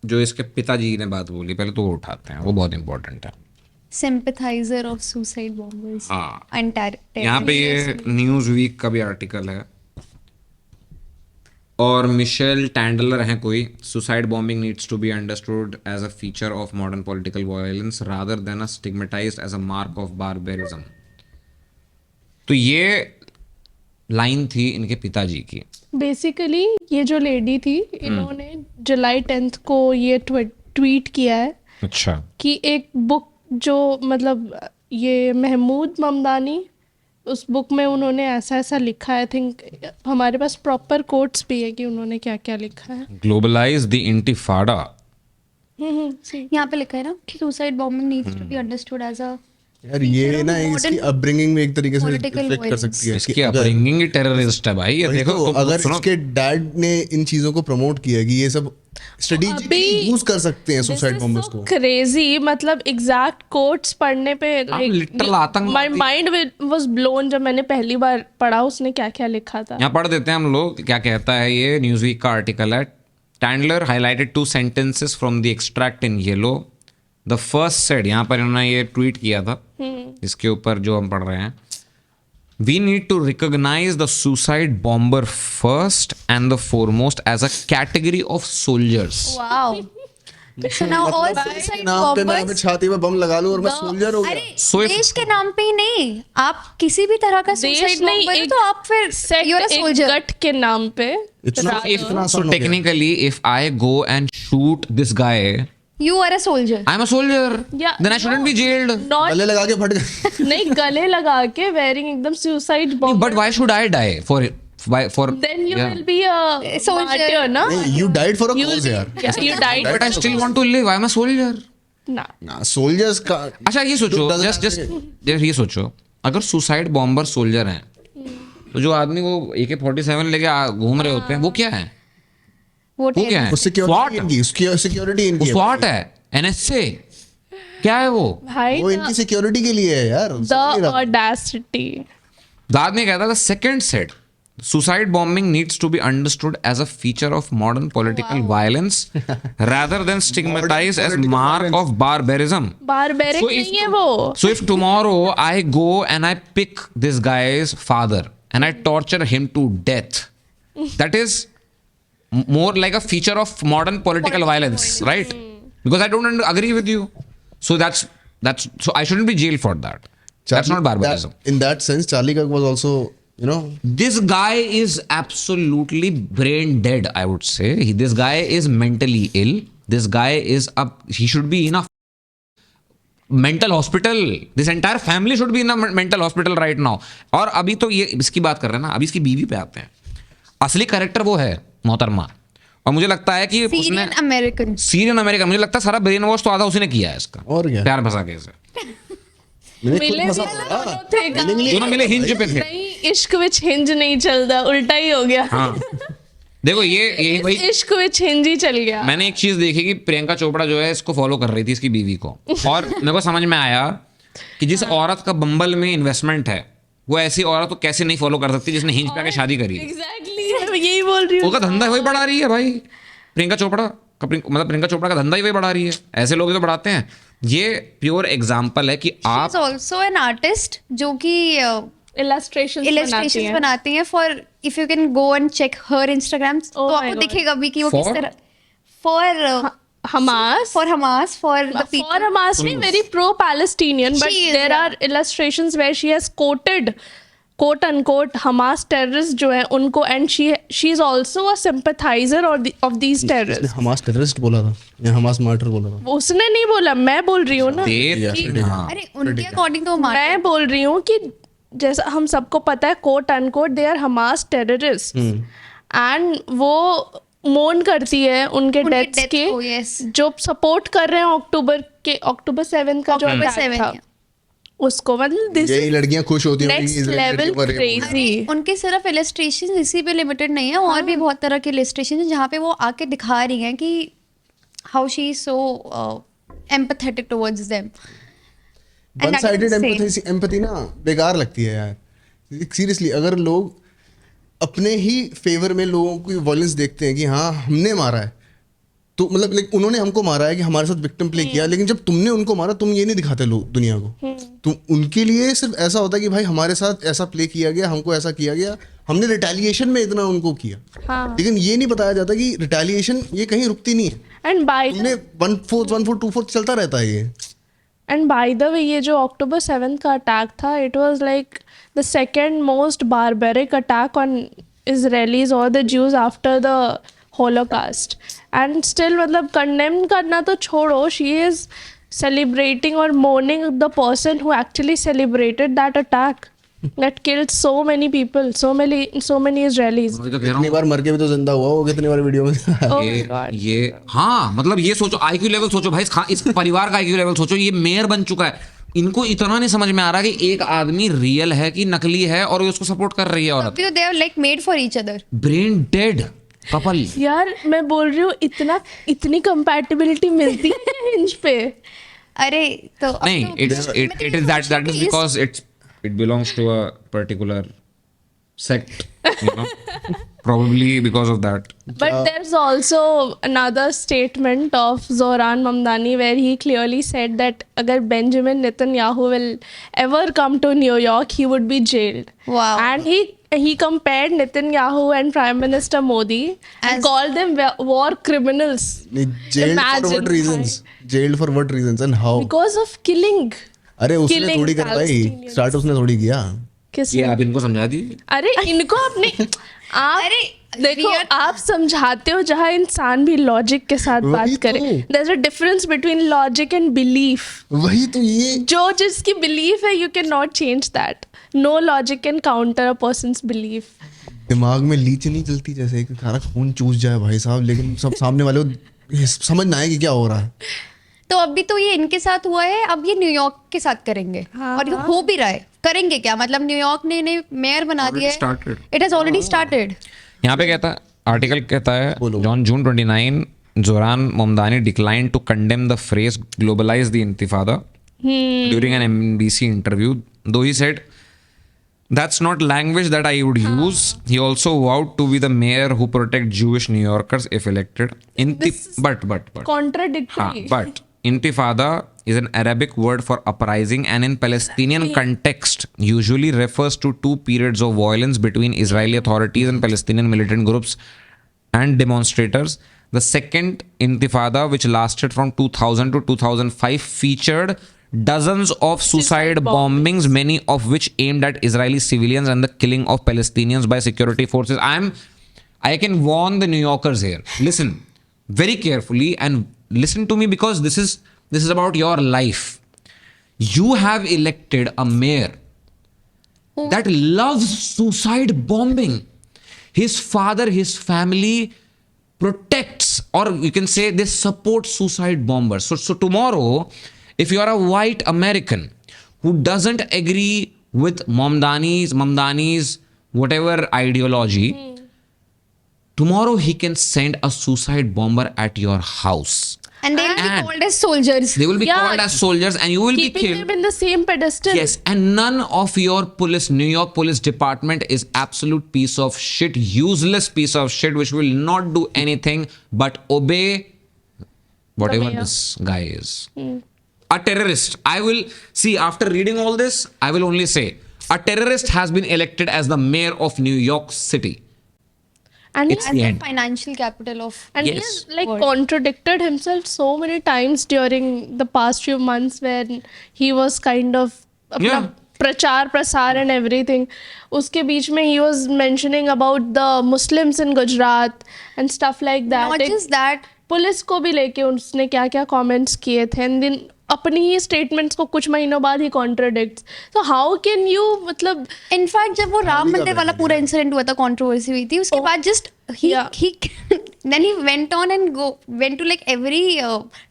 जो इसके पिताजी ने बात बोली, पहले तो वो उठाते हैं, वो बहुत इंपॉर्टेंट है। sympathizer of suicide bombers हाँ, and यहाँ पे ये न्यूज वीक का भी आर्टिकल है, और मिशेल टैंडलर हैं कोई, suicide bombing needs to be understood as a feature of modern political violence rather than a stigmatised as a mark of barbarism. तो ये लाइन थी इनके पिताजी की। बेसिकली ये जो लेडी थी, इन्होंने जुलाई 10th को ये ट्वीट किया है अच्छा, कि एक बुक जो मतलब ये महमूद ममदानी, उस बुक में उन्होंने ऐसा ऐसा लिखा है। आई थिंक हमारे पास प्रॉपर कोट्स भी है कि उन्होंने क्या क्या लिखा है। Globalise the intifada. see. यहाँ पे लिखा है ना कि suicide bombing needs to be understood as a यार ये ना इसकी अपब्रिंगिंग में एक तरीके से political इफेक्ट कर violence. सकती है। इसकी अपब्रिंगिंग ही टेररिस्ट है भाई। ये वही देखो तो, तुम अगर सुनो, इसके डैड ने इन चीजों को प्रमोट किया कि ये सब स्ट्रेटेजिकली यूज कर सकते हैं सुसाइड बॉम्बर्स को। क्रेजी, मतलब एग्जैक्ट कोट्स पढ़ने पे literal आतंकवादी। माय माइंड वाज ब्लोन जब मैंने पहली बार पढ़ा उसने क्या क्या लिखा था। यहाँ पढ़ देते हैं हम लोग क्या कहता है ये। न्यूज़वीक का आर्टिकल है। Tandler highlighted 2 sentences from the extract in yellow. The first said, यहाँ पर इन्होंने ये ट्वीट किया था इसके ऊपर जो हम पढ़ रहे हैं, we need to recognise the suicide bomber first and the foremost as a category of soldiers. wow. So now all suicide नाम पे मैं अपने bombers छाती पे बम लगा लूं और मैं सोल्जर हो गया। अरे So if- देश के नाम पे ही नहीं, आप किसी भी तरह का देश suicide नहीं, bomber हो एक तो आप फिर सेक्ट, you're a एक soldier. गट के नाम पे। इतना If, इतना so आसान हो गया। technically, if I go and shoot this guy, You are a soldier. I'm a soldier. Yeah, Then I shouldn't be jailed. Not गले लगा के फट गए। नहीं, गले लगा के वेयरिंग एकदम suicide bomb. But why should I die for Then you yeah. will be a Soldier. martyr, ना? You died for a You cause will- यार। Yeah, you died. But I still want to live. I'm a soldier. ना, ना सोल्जर्स का अच्छा ये सोचो, doesn't जस्ट have जस्ट ये सोचो, अगर सुसाइड बॉम्बर सोल्जर हैं तो जो आदमी वो AK-47 लेके घूम रहे होते हैं वो क्या है? वो वो क्या है? Security SWAT। इनकी उसकी सिक्योरिटी वो इनकी है। SWAT है, NSA क्या है वो? भाई, वो इनकी सिक्योरिटी के लिए है यार। the audacity. बाद में कहता था second set, suicide bombing needs to be understood as a feature of modern political violence rather than stigmatized as mark of barbarism. Barbaric So if नहीं है वो। So if tomorrow I go and I pick this guy's father and I torture him to death, that is more like a feature of modern political violence, right? Because I don't agree with you. So that's so I shouldn't be jailed for that. That's not barbarism. In that sense, Charlie Kirk was also, you know, This guy is absolutely brain dead, I would say. This guy is mentally ill. This guy is up. He should be in a mental hospital. This entire family should be in a mental hospital right now. और अभी तो ये इसकी बात कर रहे हैं ना, अभी इसकी बीवी पे आते हैं। असली कैरेक्टर वो है मोहतरमा, और मुझे लगता है कि उसने Syrian American. सीरियन अमेरिका, मुझे लगता है सारा ब्रेन वॉश तो आधा उसने किया है इसका, और क्या? प्यार फंसा के इसे। मैंने खुद मिले फंसा भी था। दोनों थे का। दोनों मिले हिंज पे थे। नहीं, इश्क विच हिंज नहीं चलता, उल्टा ही हो गया। हाँ देखो ये वही इश्क विच हिंज ही चल गया। मैंने एक चीज देखी कि प्रियंका चोपड़ा जो है इसको फॉलो कर रही थी, इसकी बीवी को, और मेरे को समझ में आया कि जिस औरत का बम्बल में इन्वेस्टमेंट है वो ऐसी औरत को कैसे नहीं फॉलो कर सकती जिसने हिंज पे आके शादी करी है। एग्जैक्टली, मैं यही बोल रही हूँ। उसका धंधा वही बढ़ा रही है भाई, प्रियंका चोपड़ा का, मतलब प्रियंका चोपड़ा का धंधा ही वही बढ़ा रही है। ऐसे लोग ही तो बढ़ाते हैं। ये प्योर एग्जाम्पल है कि She आप is also an artist जो कि illustrations बनाती हैं for if you can go and check her Instagram तो my आपको God. दिखेगा भी कि वो किस For? तरह for Hamas. for Hamas for the people. For Hamas, me very pro-Palestinian, but She is, there yeah. are illustrations where she has quoted, quote unquote, Hamas terrorists जो है उनको, and she is also a sympathizer of these उसने terrorists. हमास टेररिस्ट बोला था या हमास मार्टर बोला था। उसने नहीं बोला, मैं बोल रही हूँ ना। हाँ अरे उनके अकॉर्डिंग तो मार मैं बोल रही हूँ कि जैसा हम सबको पता है, quote unquote they are Hamas terrorist, and वो मोन करती है उनके डेथ्स death के, को, yes. जो सपोर्ट कर रहे हैं अक्टूबर 7 का जो October attack 7, था yeah. उसको, मतलब दिस यही लड़कियां खुश होती हैं नेक्स्ट लेवल क्रेजी। उनके सिर्फ इलस्ट्रेशन इसी पे लिमिटेड नहीं है, और भी बहुत तरह के इलस्ट्रेशन है जहाँ पे वो आके दिखा रही हैं कि how she is so empathetic towards them. One sided empathy ना बेकार लगती है यार। सीरियसली अगर लोग अपने ही फेवर में लोगों की वॉयलेंस देखते हैं कि हाँ हमने मारा है, तो मतलब लाइक उन्होंने हमको मारा है कि हमारे साथ विक्टिम प्ले किया, लेकिन जब तुमने उनको मारा तुम ये नहीं दिखाते लोग दुनिया को, तुम उनके लिए सिर्फ ऐसा होता है कि भाई हमारे साथ ऐसा प्ले किया गया, हमको ऐसा किया गया, हमने रिटेलिएशन में इतना उनको किया, लेकिन ये नहीं बताया जाता कि रिटेलिएशन ये कहीं रुकती नहीं है, एंड बाय तुमने 1/4 1/4 2/4 चलता रहता है ये। एंड बाय द वे ये जो October 7th का अटैक था, it was like the second most barbaric attack on Israelis और the Jews after the Holocaust. And still मतलब कंडेम करना तो छोड़ो, शी इज सेलिब्रेटिंग और morning the person who actually celebrated that attack that killed so many people, so many Israelis. मैं तो कह रहा कितनी हूँ बार मर के भी तो जिंदा हुआ वो, कितनी बार वीडियो में Oh my ये God. ये हाँ मतलब ये सोचो, IQ लेवल सोचो भाई, इस परिवार का IQ लेवल सोचो, ये मेयर बन चुका है, इनको इतना नहीं समझ में आ रहा कि एक आदमी रियल है कि नकली है और उसको सपोर्ट कर रही है औरत। they are like made for each other. Brain dead couple. यार मैं बोल रही हूँ इतनी कंपैटिबिलिटी मिलती है हिंज पे। अरे तो नहीं, it is that is because it belongs to a particular sect, you know, probably because of that. But there's also another statement of Zohran Mamdani where he clearly said that अगर Benjamin Netanyahu will ever come to New York, he would be jailed. Wow. And he compared Netanyahu and Prime Minister Modi and called them war criminals. jailed for Imagine. what reasons? Jailed for what reasons and how? Because of killing. अरे उसने killing थोड़ी कर पाई, Palestinians. स्टार्ट उसने थोड़ी किया। ये किसने? आप इनको समझा दीजिए। अरे इनको अपने आप अरे, देखो we are- आप समझाते हो जहाँ इंसान भी लॉजिक के साथ वही बात करे। तो। There's a difference between logic and belief. वही तो ये जो जिसकी बिलीफ है, you cannot change that. No logic can counter a person's belief. दिमाग में लीच नहीं चलती जैसे कि सारा खून चूस जाए भाई साहब, लेकिन सब सामने वाले को ये समझना है कि क्या हो रहा है। तो अभी तो ये इनके साथ हुआ है, अब ये न्यूयॉर्क के साथ करेंगे। और ये हो भी रहा है। करेंगे क्या, मतलब न्यूयॉर्क ने इन्हें मेयर बना दिया है। started. It has already started. यहाँ पे कहता है, आर्टिकल कहता है, John June 29 Zohran Mamdani declined to condemn the phrase globalize the intifada during an NBC interview, though he said that's not language that I would use. He also vowed to be the mayor who protect Jewish New Yorkers if elected. But Contradictory. but intifada is an Arabic word for uprising and in Palestinian context usually refers to two periods of violence between Israeli authorities and Palestinian militant groups and demonstrators. The second intifada, which lasted from 2000 to 2005, featured dozens of suicide bombings, many of which aimed at Israeli civilians and the killing of Palestinians by security forces. I can warn the New Yorkers here. Listen very carefully and listen to me, because this is about your life. You have elected a mayor that loves suicide bombing. His father, his family protects, or you can say they support suicide bombers. So tomorrow, if you are a white American who doesn't agree with Mamdani's whatever ideology, tomorrow he can send a suicide bomber at your house. And they will be And- called as soldiers. They will be Yeah. called as soldiers and you will be Keeping killed. them in the same pedestal. Yes, and none of your New York police department is absolute piece of shit, useless piece of shit, which will not do anything but obey whatever mayor. this guy is. A terrorist. I will see, after reading all this, I will only say a terrorist has been elected as the mayor of New York City. And It's he, the The end. financial capital of and he Yes. has like World. contradicted himself so many times during the past few months when he was kind of अपना Yeah. प्रचार प्रसार and everything. उसके बीच में he was mentioning about the Muslims in Gujarat and stuff like that. not just that. Police को भी लेके उसने क्या क्या कमेंट्स किए थे, एंड देन अपनी ही स्टेटमेंट्स को कुछ महीनों बाद ही contradicts. So how can you मतलब इनफैक्ट जब वो राम मंदिर वाला पूरा इंसिडेंट हुआ था, कंट्रोवर्सी हुई थी, उसके बाद just he then he went on and went to like every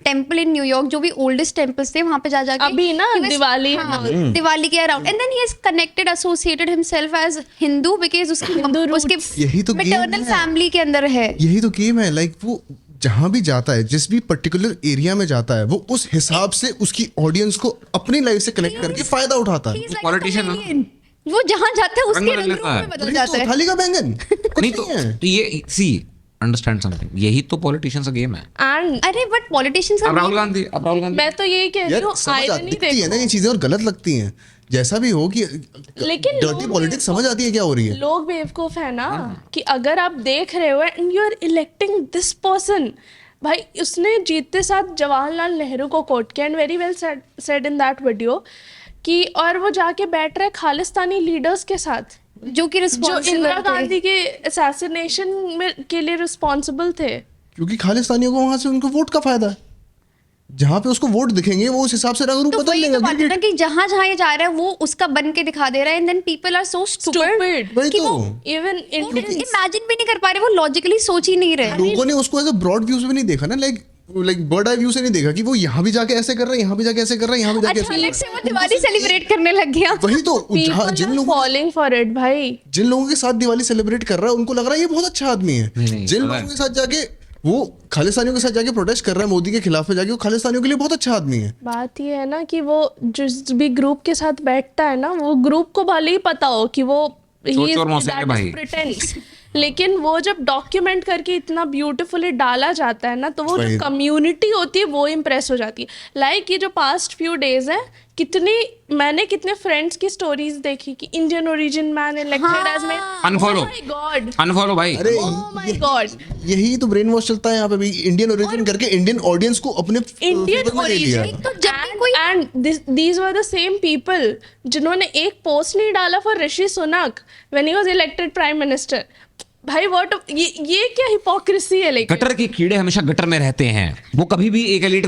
temple in New York, जो भी oldest temples थे वहाँ पे जा जाके अभी ना he was- दिवाली हाँ, दिवाली के around, and then he has connected associated himself as Hindu because उसके यही तो game maternal है। family के अंदर है. यही तो गेम है, लाइक वो जहां भी जाता है, जिस भी पर्टिकुलर एरिया में जाता है, वो उस हिसाब से उसकी ऑडियंस को अपनी लाइफ से कनेक्ट करके फायदा उठाता है। He's like a politician, huh? chameleon. वो जहाँ जाता है रंग उसके बदल रंग लेता है। में बदल वही जाता तो है। थाली का बैंगन कुछ नहीं नहीं है। तो ये सी अंडरस्टैंड समथिंग, यही तो पॉलिटिशियंस का गेम है। एंड अरे बट पॉलिटिशियंस अब राहुल गांधी मैं तो यही कह रही यार हूँ, समझ आयरनी दिखती है ना ये देखो, चीजें और गलत लगती हैं, जैसा भी हो कि लेकिन डर्टी लोग पॉलिटिक्स समझ आती है क्या हो रही है। लोग बेवकूफ है ना कि अगर आप देख रहे हो and you are electing this person, भाई उसने जीतते साथ जवाहरलाल नेहरू को कोट किया and very well said in that video कि, और वो जाके बैठ रहे खालिस्तानी लीडर्स के साथ जो कि जो responsible इंदिरा थे। गांधी के असैसिनेशन में के लिए रिस्पॉन्सिबल थे। क्योंकि खालिस्तानियों को वहां से उनको वोट का फायदा है, जहाँ पे उसको वोट दिखेंगे वो उस हिसाब से रंग रूप तो बदल वही लेगा। तो बात है ना कि जहाँ जहाँ ये जा रहा है वो उसका बन के दिखा दे रहा है and then people are so stupid वही कि तो इवन इमेजिन भी नहीं कर पा रहे, वो लॉजिकली सोच ही नहीं रहे। लोगों ने उसको एज अ ब्रॉड व्यू से भी नहीं देखा ना, लाइक बर्ड आई व्यू से नहीं देखा कि वो यहाँ भी जाके ऐसे कर रहा है, यहाँ भी जाके ऐसे कर रहा है, यहाँ भी जाके ऐसे अचानक से वो दिवाली सेलिब्रेट करने लग गया। वही तो जिन लोगों फॉलोइंग फॉर इट भाई, जिन लोगों के साथ दिवाली सेलिब्रेट कर रहा है उनको लग रहा है ये बहुत अच्छा आदमी है। नहीं, जिन अगर- लोगों के साथ जाके वो खालिस्तानियों के साथ जाके प्रोटेस्ट कर रहा है मोदी के खिलाफ में जाके, वो खालिस्तानियों के लिए बहुत अच्छा आदमी है। बात ये है ना कि वो जिस भी ग्रुप के साथ बैठता है ना, वो ग्रुप को भले ही पता हो कि वो चोर चोर मौसे भाई। प्रिटेंस, लेकिन वो जब डॉक्यूमेंट करके इतना ब्यूटीफुली डाला जाता है ना, तो वो वही। जो कम्युनिटी होती है वो इम्प्रेस हो जाती है। लाइक ये जो पास्ट फ्यू डेज है, मैंने कितने फ्रेंड्स की स्टोरीज देखी कि Indian origin man elected as my unfollow god, unfollow भाई। अरे ओह माय गॉड, यही तो ब्रेन वॉश चलता है यहाँ पे भी, इंडियन ओरिजिन करके इंडियन ऑडियंस को अपने इंडियन favor में ले लिया। ओरिजिन। तो जब भी कोई and these were the same people जिन्होंने एक पोस्ट नहीं डाला for Rishi Sunak when he was elected prime minister. भाई व्हाट, ये क्या हिपोक्रेसी है। लेकिन गटर के कीड़े हमेशा गटर में रहते हैं, वो कभी भी एक एलिट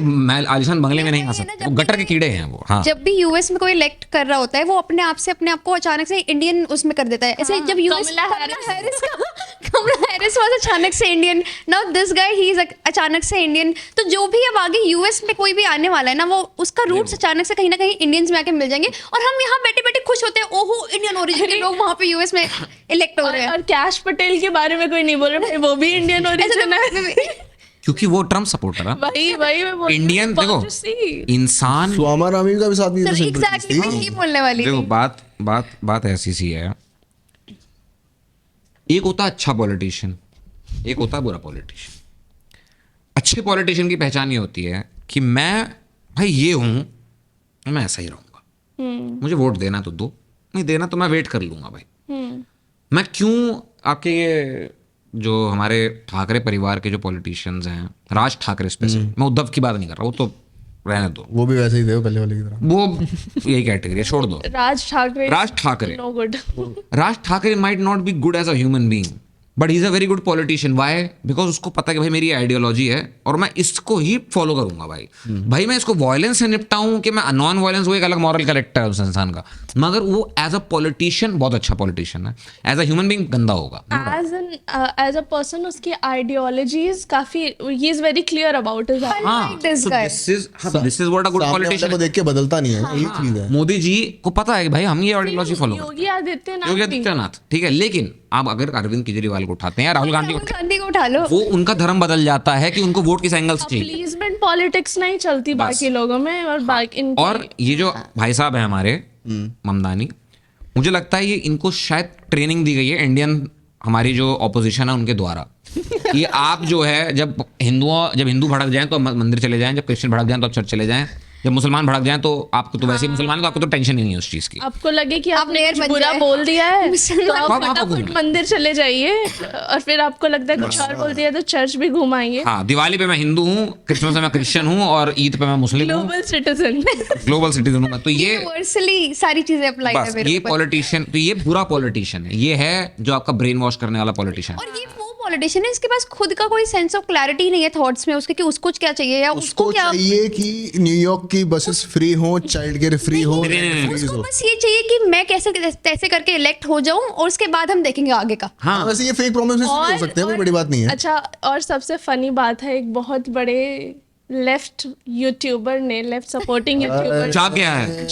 आलिशान बंगले में नहीं आ सकते, वो गटर के कीड़े हैं वो। हाँ, जब भी यूएस में कोई इलेक्ट कर रहा होता है वो अपने आप को अचानक से इंडियन उसमें कर देता है। ऐसे जब यूएस कमला हैरिस वाज अचानक से Indian, now this guy he is अचानक से इंडियन। तो जो भी अब आगे यूएस में कोई भी आने वाला है ना, वो उसका रूट्स अचानक से कहीं ना कहीं इंडियंस में आके मिल जाएंगे और हम यहाँ बैठे बैठे खुश होते हैं, ओहो इंडियन ओरिजिन के लोग वहाँ पे यूएस में इलेक्ट हो रहे हैं। और कैश पटेल के बारे में कोई नहीं बोल रहा, भाई वो भी इंडियन ओरिजिन है। क्योंकि वो ट्रम्प सपोर्टर है। वही मैं बोल रही हूँ, इंडियन देखो, hypocrisy। इंसान स्वामा रामी का भी साथ में सर एग्जैक्टली मैं यही बोलने वाली देखो, थी। बात ऐसी सी है, एक होता है अच्छा पॉलिटिशियन, एक होता है बुरा पॉलिटिशियन। अच्छे पॉलिटिशियन की पहचान ये होती है कि मैं भाई ये हूं, मैं ऐसा ही रहूंगा, मुझे वोट देना तो दो, नहीं देना तो मैं वेट कर लूंगा भाई। मैं क्यों आपके ये जो हमारे ठाकरे परिवार के जो पॉलिटिशियंस हैं, राज ठाकरे स्पेशल, मैं उद्धव की बात नहीं कर रहा, वो तो रहने दो, वो भी वैसे ही थे पहले वाले की तरह। वो यही कैटेगरी है, छोड़ दो। Raj Thackeray no no good. Raj Thackeray might not be good as a human being, but he is a very good politician. Why? Because उसको पता है कि भाई मेरी आइडियोलॉजी है और मैं इसको ही फॉलो करूंगा भाई। भाई मैं इसको वायलेंस से निपटाऊं कि मैं नॉन वायलेंस, वो एक अलग मॉरल करेक्टर है उस इंसान का, मगर वो एज अ पॉलिटिशियन बहुत अच्छा पॉलिटिशियन है, एज अ ह्यूमन बीइंग गंदा होगा। एज अ पर्सन उसकी आइडियोलॉजीज काफी, he is very clear about his. हाँ, This guy. This is what a good सामने वाले पॉलिटिशियन। को देख के बदलता नहीं है, यही चीज है। मोदी जी को पता है कि भाई हम ये आइडियोलॉजी फॉलो करते योगी आदित्यनाथ हैं, योगी भी। आदित्यनाथ, ठीक है। लेकिन आप अगर अरविंद केजरीवाल को उठाते हैं या राहुल गांधी को, राहुल गांधी को उठा लो। वो उनका धर्म बदल जाता है कि उनको वोट किस एंगल से चाहिए। प्लीजमेंट पॉलिटिक्स नहीं चलती बाकी लोगों में, और बाकी और ये जो भाई साहब है हमारे ममदानी, मुझे लगता है ये इनको शायद ट्रेनिंग दी गई है इंडियन, हमारी जो ऑपोजिशन है उनके द्वारा, कि आप जो है जब हिंदू भड़क जाएं तो मंदिर चले जाएं, जब क्रिश्चियन भड़क जाएं तो आप चर्च चले जाएं, जब मुसलमान भड़क जाएं तो आपको तो वैसे ही मुसलमान को आपको तो टेंशन ही नहीं है उस चीज की। आपको लगे कि आप आपने मेयर कुछ बन बुरा जाए। बोल दिया है तो आप आप फटाफट घूमें। मंदिर चले जाइए, और फिर आपको लगता है कुछ और बोल दिया तो चर्च भी घुमाएंगे। हाँ, दिवाली पे मैं हिंदू हूँ, क्रिसमस पे मैं क्रिश्चियन हूँ और ईद पे मैं मुस्लिम हूँ, ग्लोबल सिटीजन। ग्लोबल सिटीजन हूँ मैं। तो ये यूनिवर्सली सारी चीजें अप्लाई है बस मेरे ये ऊपर। पॉलिटिशियन, तो ये बुरा पॉलिटिशियन है, ये है जो आपका ब्रेन वॉश करने वाला पॉलिटिशियन। और ये वो पॉलिटिशियन है इसके पास खुद का कोई सेंस ऑफ क्लैरिटी नहीं है थॉट्स में उसके, कि उसको क्या चाहिए या उसको उसको क्या, चाहिए कि न्यूयॉर्क की बसेस फ्री हो, चाइल्ड केयर फ्री हो, उसको बस ये चाहिए कि मैं कैसे करके इलेक्ट हो जाऊं और उसके बाद हम देखेंगे आगे का। हाँ, वैसे ये फेक प्रोमिसेस हो सकते हैं, कोई बड़ी बात नहीं है। अच्छा, और सबसे फनी बात है, एक बहुत बड़े लेफ्ट यूट्यूबर ने, लेफ्ट सपोर्टिंग यूट्यूबर क्या क्या है,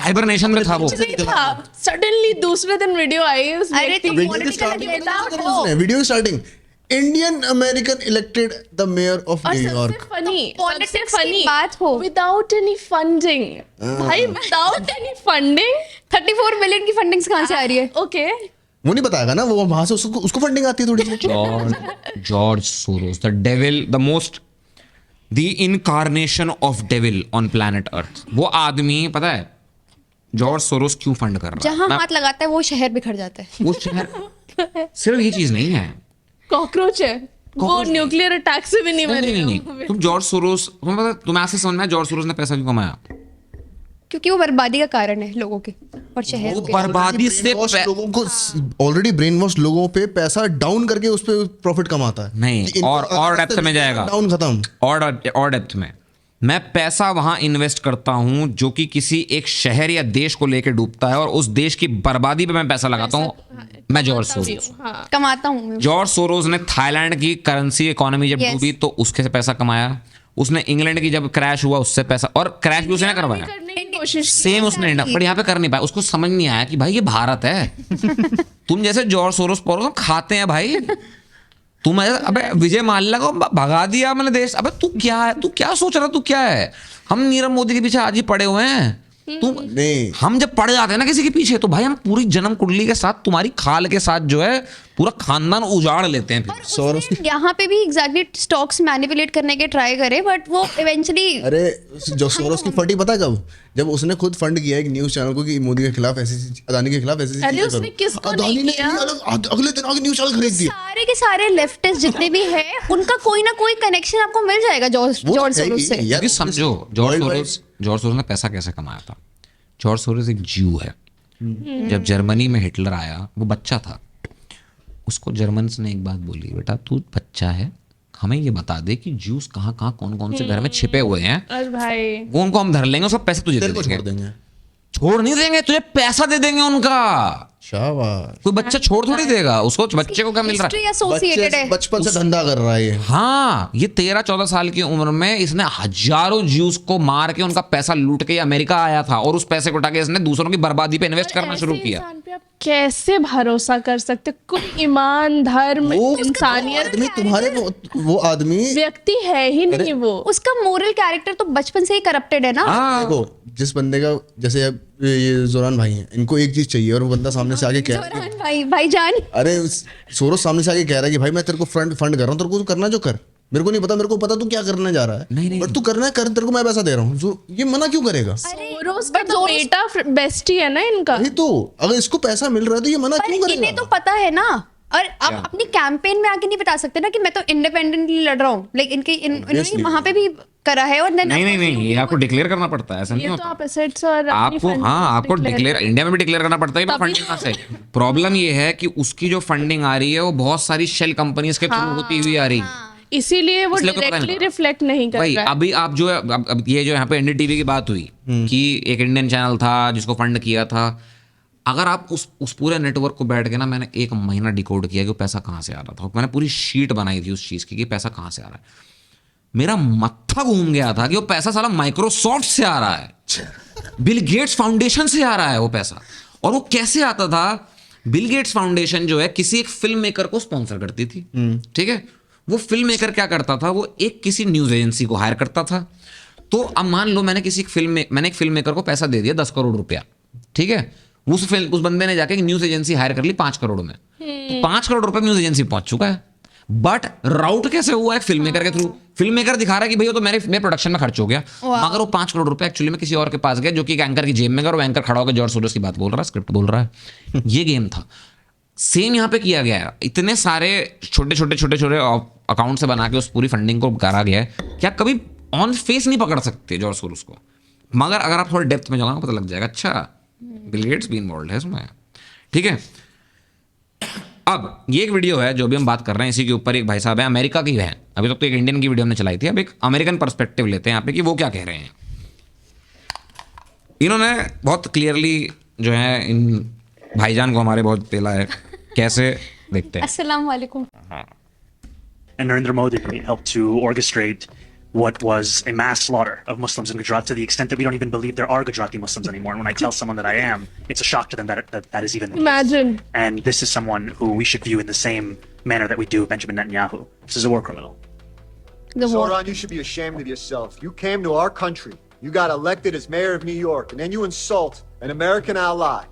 हाइबरनेशन में था वो। सडनली दूसरे दिन वीडियो आई उस अरे व्यक्ति तो की। पॉलिटिकल नेता हो। Video starting Indian American elected the mayor of और न्यूयॉर्क. फनी Politics की बात हो. Without any funding. भाई विदाउट एनी फंडिंग. 34 मिलियन की फंडिंग्स कहाँ से आ रही है? ओके. वो नहीं बताएगा ना, वो वहां से उसको फंडिंग आती है थोड़ी सी. George Soros, the devil, the most, the incarnation of devil on planet earth. वो आदमी पता है जॉर्ज सोरोस क्यों फंड कर रहा जहाँ है? हाथ लगाता है वो शहर बिखर जाता है. वो शहर सिर्फ ये चीज नहीं है. कॉकरोच है वो. Cockroach नहीं। न्यूक्लियर अटैक से भी नहीं नहीं मरेगा. तुम जॉर्ज सोरोस, तुम्हें पता, तुम्हें ऐसे समझ में आया जॉर्ज सोरोस ने पैसा क्यों कमाया? क्योंकि वो बर्बादी का कारण है लोगों के और शहर वो के. बर्बादी से लोगों को ऑलरेडी ब्रेन वॉश लोगों पे पैसा डाउन करके उस पे प्रॉफिट कमाता है. नहीं, कि इनको और डेप्थ में जाएगा. डाउन खत्म. और डेप्थ में मैं पैसा वहां इन्वेस्ट करता हूं जो कि किसी एक शहर या देश को लेकर डूबता है, और उस देश की बर्बादी पे मैं पैसा लगाता हूं. मैं जॉर्ज सोरोस. हाँ. कमाता हूँ मैं. जॉर्ज सोरोस ने थाईलैंड की करेंसी इकोनॉमी जब Yes. डूबी तो उसके से पैसा कमाया. उसने इंग्लैंड की जब क्रैश हुआ उससे पैसा, और क्रैश भी उसने करवाया. करने की कोशिश. सेम उसने पर यहाँ पे कर नहीं पाया. उसको समझ नहीं आया कि भाई ये भारत है. तुम जैसे जॉर्ज सोरोस पर खाते हैं भाई. तुम अबे विजय माल्या को भगा दिया मैंने देश. अबे तू क्या है, तू क्या सोच रहा, तू क्या है? हम नीरव मोदी के पीछे आज ही पड़े हुए हैं. तुम नहीं, हम जब पड़ जाते हैं ना किसी के पीछे तो भाई हम पूरी जन्म कुंडली के साथ, तुम्हारी खाल के साथ जो है पूरा खानदान उजाड़ लेते हैं फिर. सोरोस की. यहाँ पे भी एग्जैक्टली स्टॉक्स मैनिपुलेट करने के ट्राई करे बट वो इवेंचुअली. अरे जो सोरोस की फटी पता है कब? जब उसने खुद फंड किया एक न्यूज चैनल को कि मोदी के खिलाफ ऐसी, अदानी के खिलाफ ऐसी अरे चीजें उसने करो. किसको अदानी नहीं ने किया? अगले दिन आगे न्यूज चैनल खरीद दिया. सारे के सारे लेफ्टिस्ट जितने भी हैं उनका कोई ना कोई कनेक्शन आपको मिल जाएगा जॉर्ज वो जॉर्ज है सोरोस ही, से. यार, क्योंकि समझो जॉर्ज Worldwide- सोरोस ने पैसा कैसे कमाया था. जॉर्ज सोरोस एक ज्यू है. जब जर्मनी में हिटलर आया, वो बच्चा था. उसको जर्मन्स ने एक बात बोली, बेटा तू बच्चा है, हमें ये बता दे कि ज्यूस कहाँ कहाँ कौन कौन से घर में छिपे हुए हैं, अरे भाई वो उनको हम धर लेंगे, उसका पैसे तुझे दे तेरे को छोड़ देंगे. देंगे. छोड़ नहीं देंगे, तुझे पैसा दे देंगे उनका. शाबाश. कोई बच्चा छोड़ थोड़ी देगा उसको. बच्चे को क्या मिल रहा है? हिस्ट्री एसोसिएटेड है. बचपन से धंधा कर रहा है ये. हाँ, ये 13-14 साल की उम्र में इसने हजारों ज्यूस को मार के उनका पैसा लूट के अमेरिका आया था, और उस पैसे को उठा के इसने दूसरों की बर्बादी पे इन्वेस्ट करना शुरू ऐसे किया. इंसान पे आप कैसे भरोसा कर सकते? कोई ईमान, धर्म, इंसानियत, आदमी तुम्हारे वो आदमी व्यक्ति है ही नहीं वो. उसका मोरल कैरेक्टर तो बचपन से ही करप्टेड है ना. हाँ, देखो, जिस बंदे का जैसे अब ये जोरान भाई हैं, इनको एक चीज चाहिए और वो बंदा सामने से आके कह रहा है जोरान भाईजान. अरे सोरोस सामने से आके कह रहा है कि भाई मैं तेरे को फंड कर रहा हूँ, तेरे को तो करना जो कर, मेरे को नहीं पता, मेरे को पता तू क्या करने जा रहा है. नहीं. बट तू करना है कर, तेरे को मैं पैसा दे रहा हूँ. जो ये मना क्यों करेगा? सोरोस का तो बेटा बेस्टी है ना इनका. नहीं तो अगर इसको पैसा मिल रहा है तो ये मना पर क्यों इन्हें करेगा? तो पता है ना. और आप अपनी कैंपेन में आके नहीं बता सकते ना कि मैं तो इंडिपेंडेंटली लड़ रहा हूँ. लाइक इन्होंने वहां पे भी करा है. और नहीं, ये आपको डिक्लेयर करना पड़ता है. ऐसा नहीं ये तो होता. आप एसेट्स और अपनी आपको funding आपको declare डिक्लेयर इंडिया में भी डिक्लेयर करना पड़ता है फंडिंग कहाँ से. प्रॉब्लम ये है कि उसकी जो फंडिंग आ रही है वो बहुत सारी शेल कंपनीज के थ्रू होती हुई आ रही है. इसीलिए वो इसलिए कोई पता नहीं डायरेक्टली लगा. रिफ्लेक्ट नहीं कर भाई रहा है. अभी आप जो है अब ये जो यहाँ पे एनडीटीवी की बात हुई कि एक इंडियन चैनल था जिसको फंड किया था. अगर आप उस पूरे नेटवर्क को बैठ के ना, मैंने 1 महीना डिकोड किया कि वो पैसा कहाँ से आ रहा था. मैंने पूरी शीट बनाई थी उस चीज़ की कि पैसा कहाँ से आ रहा है. मेरा मत्था घूम गया था कि वो पैसा साला माइक्रोसॉफ्ट से आ रहा है, बिल गेट्स फाउंडेशन से आ रहा है वो पैसा. और वो कैसे आता था? बिल गेट्स फाउंडेशन जो है किसी एक फिल्म मेकर को स्पॉन्सर करती थी. ठीक है, वो फिल्म मेकर क्या करता था, वो किसी न्यूज एजेंसी को हायर करता था. तो अब मान लो मैंने एक फिल्म मेकर को पैसा दे दिया 10 करोड़ रुपया. ठीक है, उस बंदे ने जाके न्यूज एजेंसी हायर कर ली 5 करोड़ में. तो 5 करोड़ रुपए न्यूज एजेंसी पहुंच चुका है. बट राउट कैसे हुआ है? फिल्म मेकर के थ्रू. फिल्म मेकर दिखा रहा है कि भैया तो मेरे प्रोडक्शन में खर्च हो गया, मगर वो 5 करोड़ रुपए एक्चुअली में किसी और के पास गया जो कि एक एंकर की जेब में गया, और एंकर खड़ा होकर जॉर्ज सोरोस की बात बोल रहा है, स्क्रिप्ट बोल रहा है. ये गेम था. सेम यहाँ पे किया गया है. इतने सारे छोटे अकाउंट से बना के उस पूरी फंडिंग को करा गया है. क्या कभी ऑन फेस नहीं पकड़ सकते जॉर्ज सोरोस को, मगर अगर आप थोड़ा डेप्थ में जाओगे पता लग जाएगा. अच्छा, बिल गेट्स भी इन्वॉल्व है इसमें. ठीक है, अब ये एक वीडियो है जो भी हम बात कर रहे हैं, इसी के ऊपर एक भाई साहब है, अमेरिका की है. अभी तक तो एक इंडियन की वीडियो हमने चलाई थी, अब एक अमेरिकन पर्सपेक्टिव लेते हैं यहाँ पे कि वो क्या कह रहे हैं. इन्होंने बहुत क्लियरली जो है इन भाईजान को हमारे बहुत पेला है. कैसे देखते हैं? अस्सलाम वालेकुम. And Narendra Modi helped to orchestrate what was a mass slaughter of Muslims in Gujarat, to the extent that we don't even believe there are Gujarati Muslims anymore. And when I tell someone that I am, it's a shock to them that is even the case. Imagine. And this is someone who we should view in the same manner that we do Benjamin Netanyahu. This is a war criminal. The war. Zoran, you should be ashamed of yourself. You came to our country. You got elected as mayor of New York, and then you insult an American ally,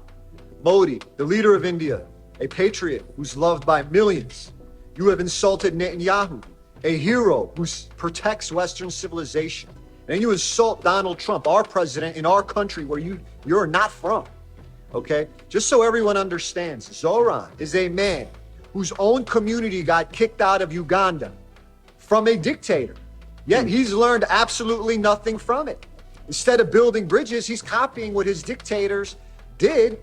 Modi, the leader of India, a patriot who's loved by millions. You have insulted Netanyahu, a hero who protects Western civilization. And then you insult Donald Trump, our president in our country where you're not from. Okay? Just so everyone understands, Zoran is a man whose own community got kicked out of Uganda from a dictator. Yet he's learned absolutely nothing from it. Instead of building bridges, he's copying what his dictators did.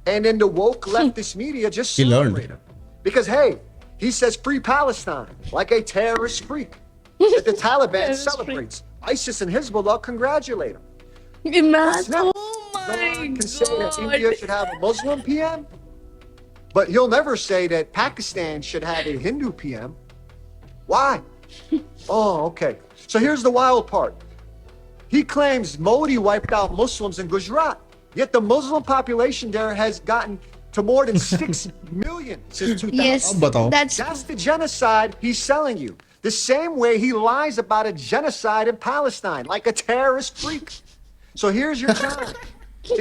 And then the woke leftist media just He learned. celebrate him. Because, hey, he says free Palestine like a terrorist freak that the Taliban Terrorist celebrates. ISIS and Hezbollah congratulate him. Imagine. Now, Oh my Zoran can say that India god. should have a Muslim PM, but he'll never say that Pakistan should have a Hindu PM. Why? Oh, okay. So here's the wild part. He claims Modi wiped out Muslims in Gujarat, yet the Muslim population there has gotten to more than 6 million since 2000. Yes, अब बताओ. that's the genocide he's selling you. The same way he lies about a genocide in Palestine, like a terrorist freak. So here's your challenge.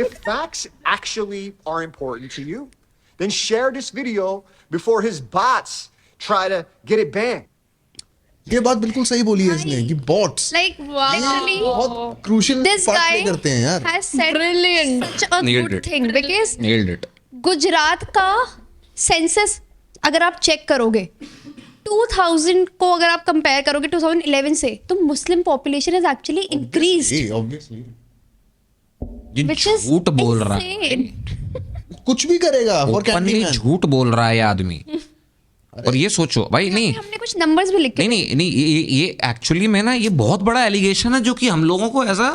If facts actually are important to you, then share this video before his bots try to get it banned. ये बात बिल्कुल सही बोली है इसने कि बॉट्स like literally बहुत crucial this part guy play करते हैं यार. has said Brilliant. such a Nailed good it. thing because Nailed it. Gujarat का सेंसस अगर आप चेक करोगे 2000 को अगर आप कंपेयर करोगे 2011 से तो Muslim population is actually increased obviously ये व्हिच इज झूठ बोल रहा है, कुछ भी करेगा फॉर ओपनली कैंडिडेट. झूठ बोल रहा है ये आदमी. और ये सोचो भाई, नहीं हमने कुछ नंबर्स भी लिखे नहीं नहीं नहीं, ये एक्चुअली में ना ये बहुत बड़ा एलिगेशन है जो कि हम लोगों को एज अ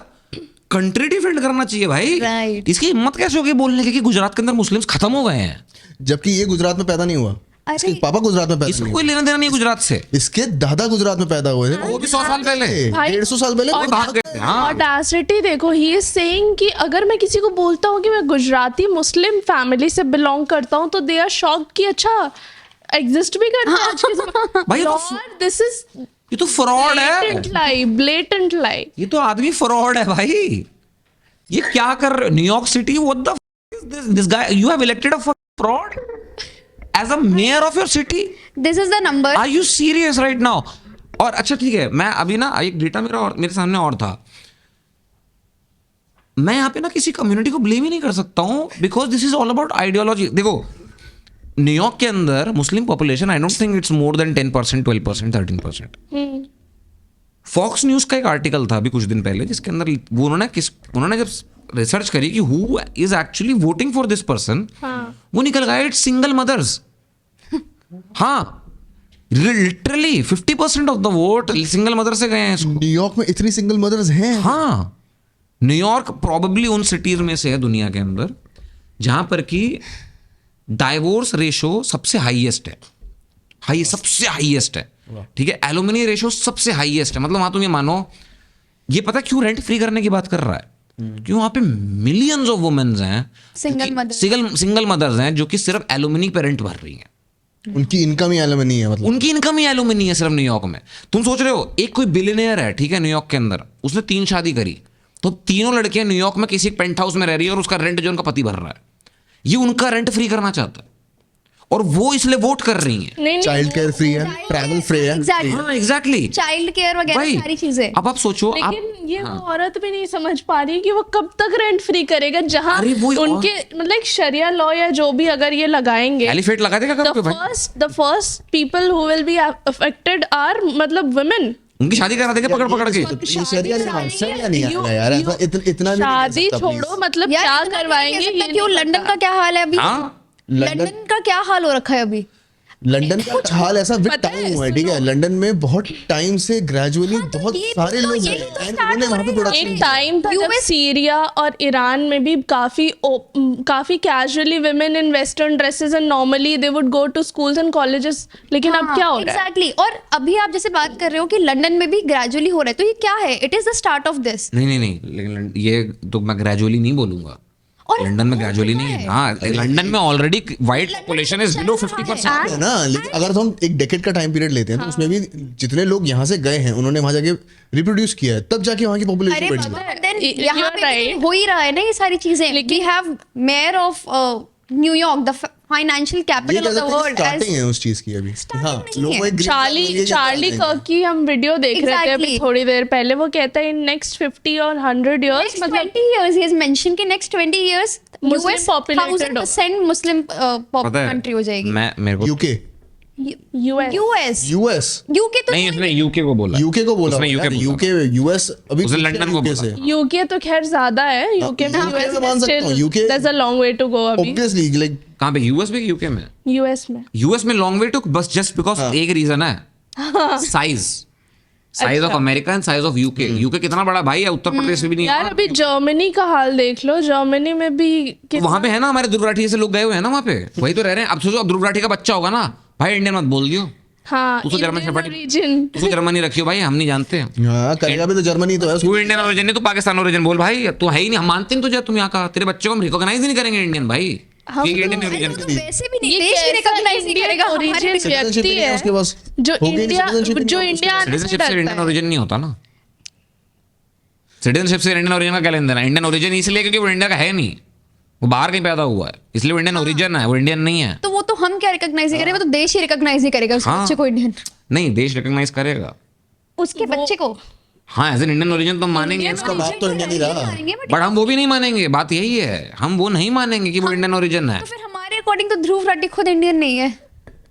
कंट्री डिफेंड करना चाहिए भाई. Right. इसकी हिम्मत कैसे होगी बोलने की कि गुजरात के अंदर मुस्लिम्स खत्म हो गए हैं. जबकि ये गुजरात में पैदा नहीं हुआ. अरे- इसके पापा गुजरात में पैदा इसको नहीं कोई हुआ. लेना देना नहीं है गुजरात से. इसके दादा गुजरात में पैदा हुए थे. वो भी 100 साल पहले. भाई, 150 साल पहले और वो भाग गए. हाँ. ऑडेसिटी देखो, ही इज सेइंग कि अगर मैं किसी को बोलता हूँ कि मैं गुजराती मुस्लिम फैमिली से बिलोंग करता हूँ तो दे आर शॉक्ड कि अच्छा एग्जिस्ट भी करता है आज के समय. भाई, ये तो Lord, this is ये तो फ्रॉड blatant है. lie, blatant lie. ये तो आदमी फ्रॉड है भाई. ये क्या कर रहे हो New York city? What the is this guy? You have elected a fraud as a mayor of your city. This is the number are you serious right now? और अच्छा ठीक है, मैं अभी ना एक डेटा मेरे सामने और था. मैं यहाँ पे ना किसी कम्युनिटी को ब्लेम ही नहीं कर सकता हूँ because this is all about ideology. देखो न्यूयॉर्क के अंदर Muslim population I don't think it's more than 10%, 12%, 13%. Fox News का एक आर्टिकल था अभी कुछ दिन पहले जिसके अंदर वो उन्होंने जब रिसर्च करी कि who is actually voting for this person, वो निकल गया इट्स सिंगल मदर्स. हाँ, literally 50% of the vote single mother से गए हैं इसको. न्यूयॉर्क में इतनी सिंगल मदर्स हैं. हाँ, न्यूयॉर्क प्रॉबेबली उन सिटीज में से है दुनिया के अंदर जहां पर कि डाइवोर्स रेशो सबसे हाईएस्ट है. सबसे हाईएस्ट है. ठीक है, एलुमनी रेशो सबसे हाईएस्ट है. मतलब वहां तुम ये मानो, ये पता क्यों रेंट फ्री करने की बात कर रहा है? क्यों? वहां पे मिलियंस ऑफ वुमेन्स हैं, सिंगल मदर्स हैं जो कि सिर्फ एलुमनी पे रेंट भर रही हैं. उनकी इनकम ही एलुमनी है. मतलब उनकी इनकम ही एलुमनी है सिर्फ न्यूयॉर्क में. तुम सोच रहे हो एक कोई बिलियनियर है, ठीक है, न्यूयॉर्क के अंदर, उसने 3 शादी करी, तो तीनों लड़कियां न्यूयॉर्क में किसी पेंट हाउस में रह रही है और उसका रेंट जो उनका पति भर रहा है, ये उनका रेंट फ्री करना चाहता है और वो इसलिए वोट कर रही हैं. नहीं चाइल्ड केयर फ्री है, ट्रैवल फ्री है. हाँ एग्जैक्टली, चाइल्ड केयर वगैरह सारी चीजें. अब आप सोचो, आप लेकिन ये वो औरत भी नहीं समझ पा रही कि वो कब तक रेंट फ्री करेगा जहां अरे वो उनके मतलब शरिया लॉ या जो भी अगर ये लगाएंगे, एलिफेट लगा देगा कब पे भाई? the first people who will be affected are मतलब women. उनकी शादी करा देंगे पकड़ पकड़ के. ये शरिया नहीं आएगा यार. ऐसा इतना भी नहीं शादी कर सकता, छोड़ो, please. मतलब यार क्या करवाएंगे ये क्यों? नहीं लंदन पता. का क्या हाल है अभी? हाँ, लंदन का क्या हाल हो रखा है अभी? लंदन का हाल ऐसा विद टाइम हुआ है, ठीक है। लंदन में बहुत टाइम से ग्रेजुअली बहुत सारे लोग हैं and उन्होंने वहाँ पे एक प्रोडक्शन टाइम था जब सीरिया और ईरान में भी काफी casually women in western dresses and normally they would go to schools and colleges, लेकिन अब क्या हो रहा है? एग्जैक्टली। और अभी आप जैसे बात कर रहे हो कि लंदन में भी ग्रेजुअली हो रहा है, तो ये क्या है? It is the start of this. नहीं, लेकिन ये तो मैं ग्रेजुअली नहीं बोलूंगा। लंदन में ग्रेजुअली नहीं है। हाँ, लंदन में already white population is below 50% है ना। लेकिन अगर तो हम एक डेकेड का टाइम पीरियड लेते हैं तो उसमें भी जितने लोग यहाँ से गए हैं उन्होंने वहाँ जाके रिप्रोड्यूस किया है, तब जाके वहाँ की पॉपुलेशन बढ़ी है। देन You're यहाँ पे right. हो ही रहा है ना ये सारी चीजें। We have mayor of New York, the financial ये कैपिटल कह ऑफ द सकते हैं वर्ल्ड। स्टार्टिंग है उस चीज की अभी। हाँ, लोगों को एक green card मिल गया, चार्ली ये कर्क की हम वीडियो देख रहे थे अभी Exactly. थोड़ी देर पहले। वो कहता है इन नेक्स्ट 50 और 100 years Next मतलब 20 years, he has mentioned कि next 20 years Muslim US populated 1000% मुस्लिम पता है कंट्री हो जाएगी। मैं मेरे को यूके US यूएस यूके तो नहीं, उसने यूके को बोला। यूके को बोला उसने यार, UK बोला। यूके यूएस अभी उसने पीछे लंदन है को UK बोला। से। यूके तो खैर ज्यादा है। यूके में UK यूएस में मान सकता हूँ, UK there's a long way to go अभी ऑब्वियसली लाइक कहाँ पे? यूएस में, यूके में? यूएस में। यूएस में लॉन्ग वे टू बस जस्ट बिकॉज एक रीजन है, size of America and size of UK. UK कितना बड़ा भाई है, उत्तर प्रदेश से भी नहीं। यार अभी जर्मनी का हाल देख लो, जर्मनी में भी वहां पे है ना, हमारे ध्रुव राठी से लोग गए हुए हैं ना वहाँ पे, वही तो रह रहे हैं। अब सोचो, अब ध्रुव राठी का बच्चा होगा ना भाई, इंडियन मत बोल दियो। हाँ तू तो जर्मन शेफर्ड, रीजन तू तो जर्मनी रखी हो भाई, हम नहीं जानते। हाँ करेगा भी तो जर्मनी तो है। तू इंडियन ओरिजिन नहीं, तू पाकिस्तान ओरिजिन बोल भाई, तू है ही नहीं, हम मानते हैं तुझे। तुम यहाँ का, तेरे बच्चे को हम रिकॉग्नाइज ही नहीं करेंगे इंडियन भाई। हम इंडियन तो- ओरिजिन तो वैसे भी नहीं, ये देश ही कैसा रिकॉग्नाइज नहीं इंडियन करेगा origin हमारे Citizenship व्यक्ति ही नहीं है है उसके पास। जो हो गई इंडिया citizenship ही नहीं जो है इंडिया आने से सिटीजनशिप से डरता इंडियन है। ओरिजिन नहीं होता ना। सिटीजनशिप से इंडियन ओरिजिन का क्या लेन देना? इंडियन ओरिजिन इसलिए क्योंकि वो इंडिया का है नहीं, वो बाहर कहीं पैदा हुआ है, इसलिए वो इंडियन ओरिजिन है, वो इंडियन नहीं है। तो वो तो हम क्या रिकॉग्नाइज नहीं करेंगे, वो तो देश ही रिकॉग्नाइज नहीं करेगा उस हाँ। बच्चे को इंडियन, नहीं, देश रिकॉग्नाइज करेगा। उसके बच्चे को। हाँ, एज एन इंडियन ओरिजिन तो मानेंगे, उसका बाप तो इंडियन ही रहा। बट हम वो भी नहीं मानेंगे। बात यही है, हम वो नहीं मानेंगे कि वो इंडियन ओरिजिन है। तो फिर हमारे अकॉर्डिंग तो ध्रुव राठी खुद इंडियन नहीं है।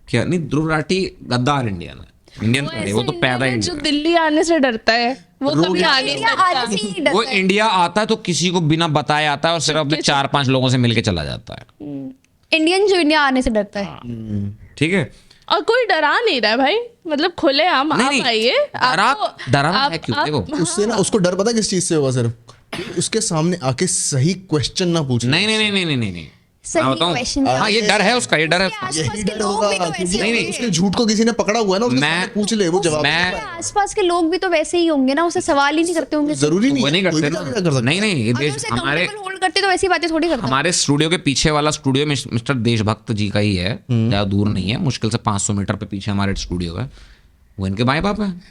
क्या नहीं, ध्रुव राठी गद्दार इंडियन है, इंडियन है, वो तो पैदा जो इंडियन। दिल्ली आने से डरता है वो कभी आ नहीं इंडिया सकता। आने से ही डरता वो है। इंडिया आता है तो किसी को बिना बताए आता है और सिर्फ अपने 4-5 लोगों से मिलके चला जाता है। इंडियन जो इंडिया आने से डरता है। ठीक है, और कोई डरा नहीं रहा है भाई, मतलब खुले आम आप नहीं, आइए। डराना है क्यों? देखो, उससे ना उसको डर पता है किस चीज से होगा? सिर्फ उसके सामने आके सही क्वेश्चन ना पूछना। नहीं नहीं नहीं नहीं नहीं नहीं सही मैं बताऊं? question हाँ, ये डर है उसका, ये डर है उसका। आसपास यही के डर लोग होगा भी तो क्योंकि वैसे ही होंगे। उसके झूठ को किसी ने पकड़ा हुआ है ना, उसके मैं- सामने पूछ ले, वो जवाब मैं- आसपास के लोग भी तो वैसे ही होंगे ना, उसे सवाल ही नहीं करते होंगे। जरूरी नहीं वो नहीं है, कोई करते भी ना। क्या कर सकता है। नहीं नहीं, ये अगर देश उसे हमारे comfortable hold करते तो ऐसी बातें थोड़ी करता। हमारे स्टूडियो के पीछे वाला स्टूडियो मिस्टर देशभक्त जी का ही है, ज्यादा दूर नहीं है, मुश्किल से 500 मीटर पे पीछे हमारे स्टूडियो है। वो इनके माए बाप हैं,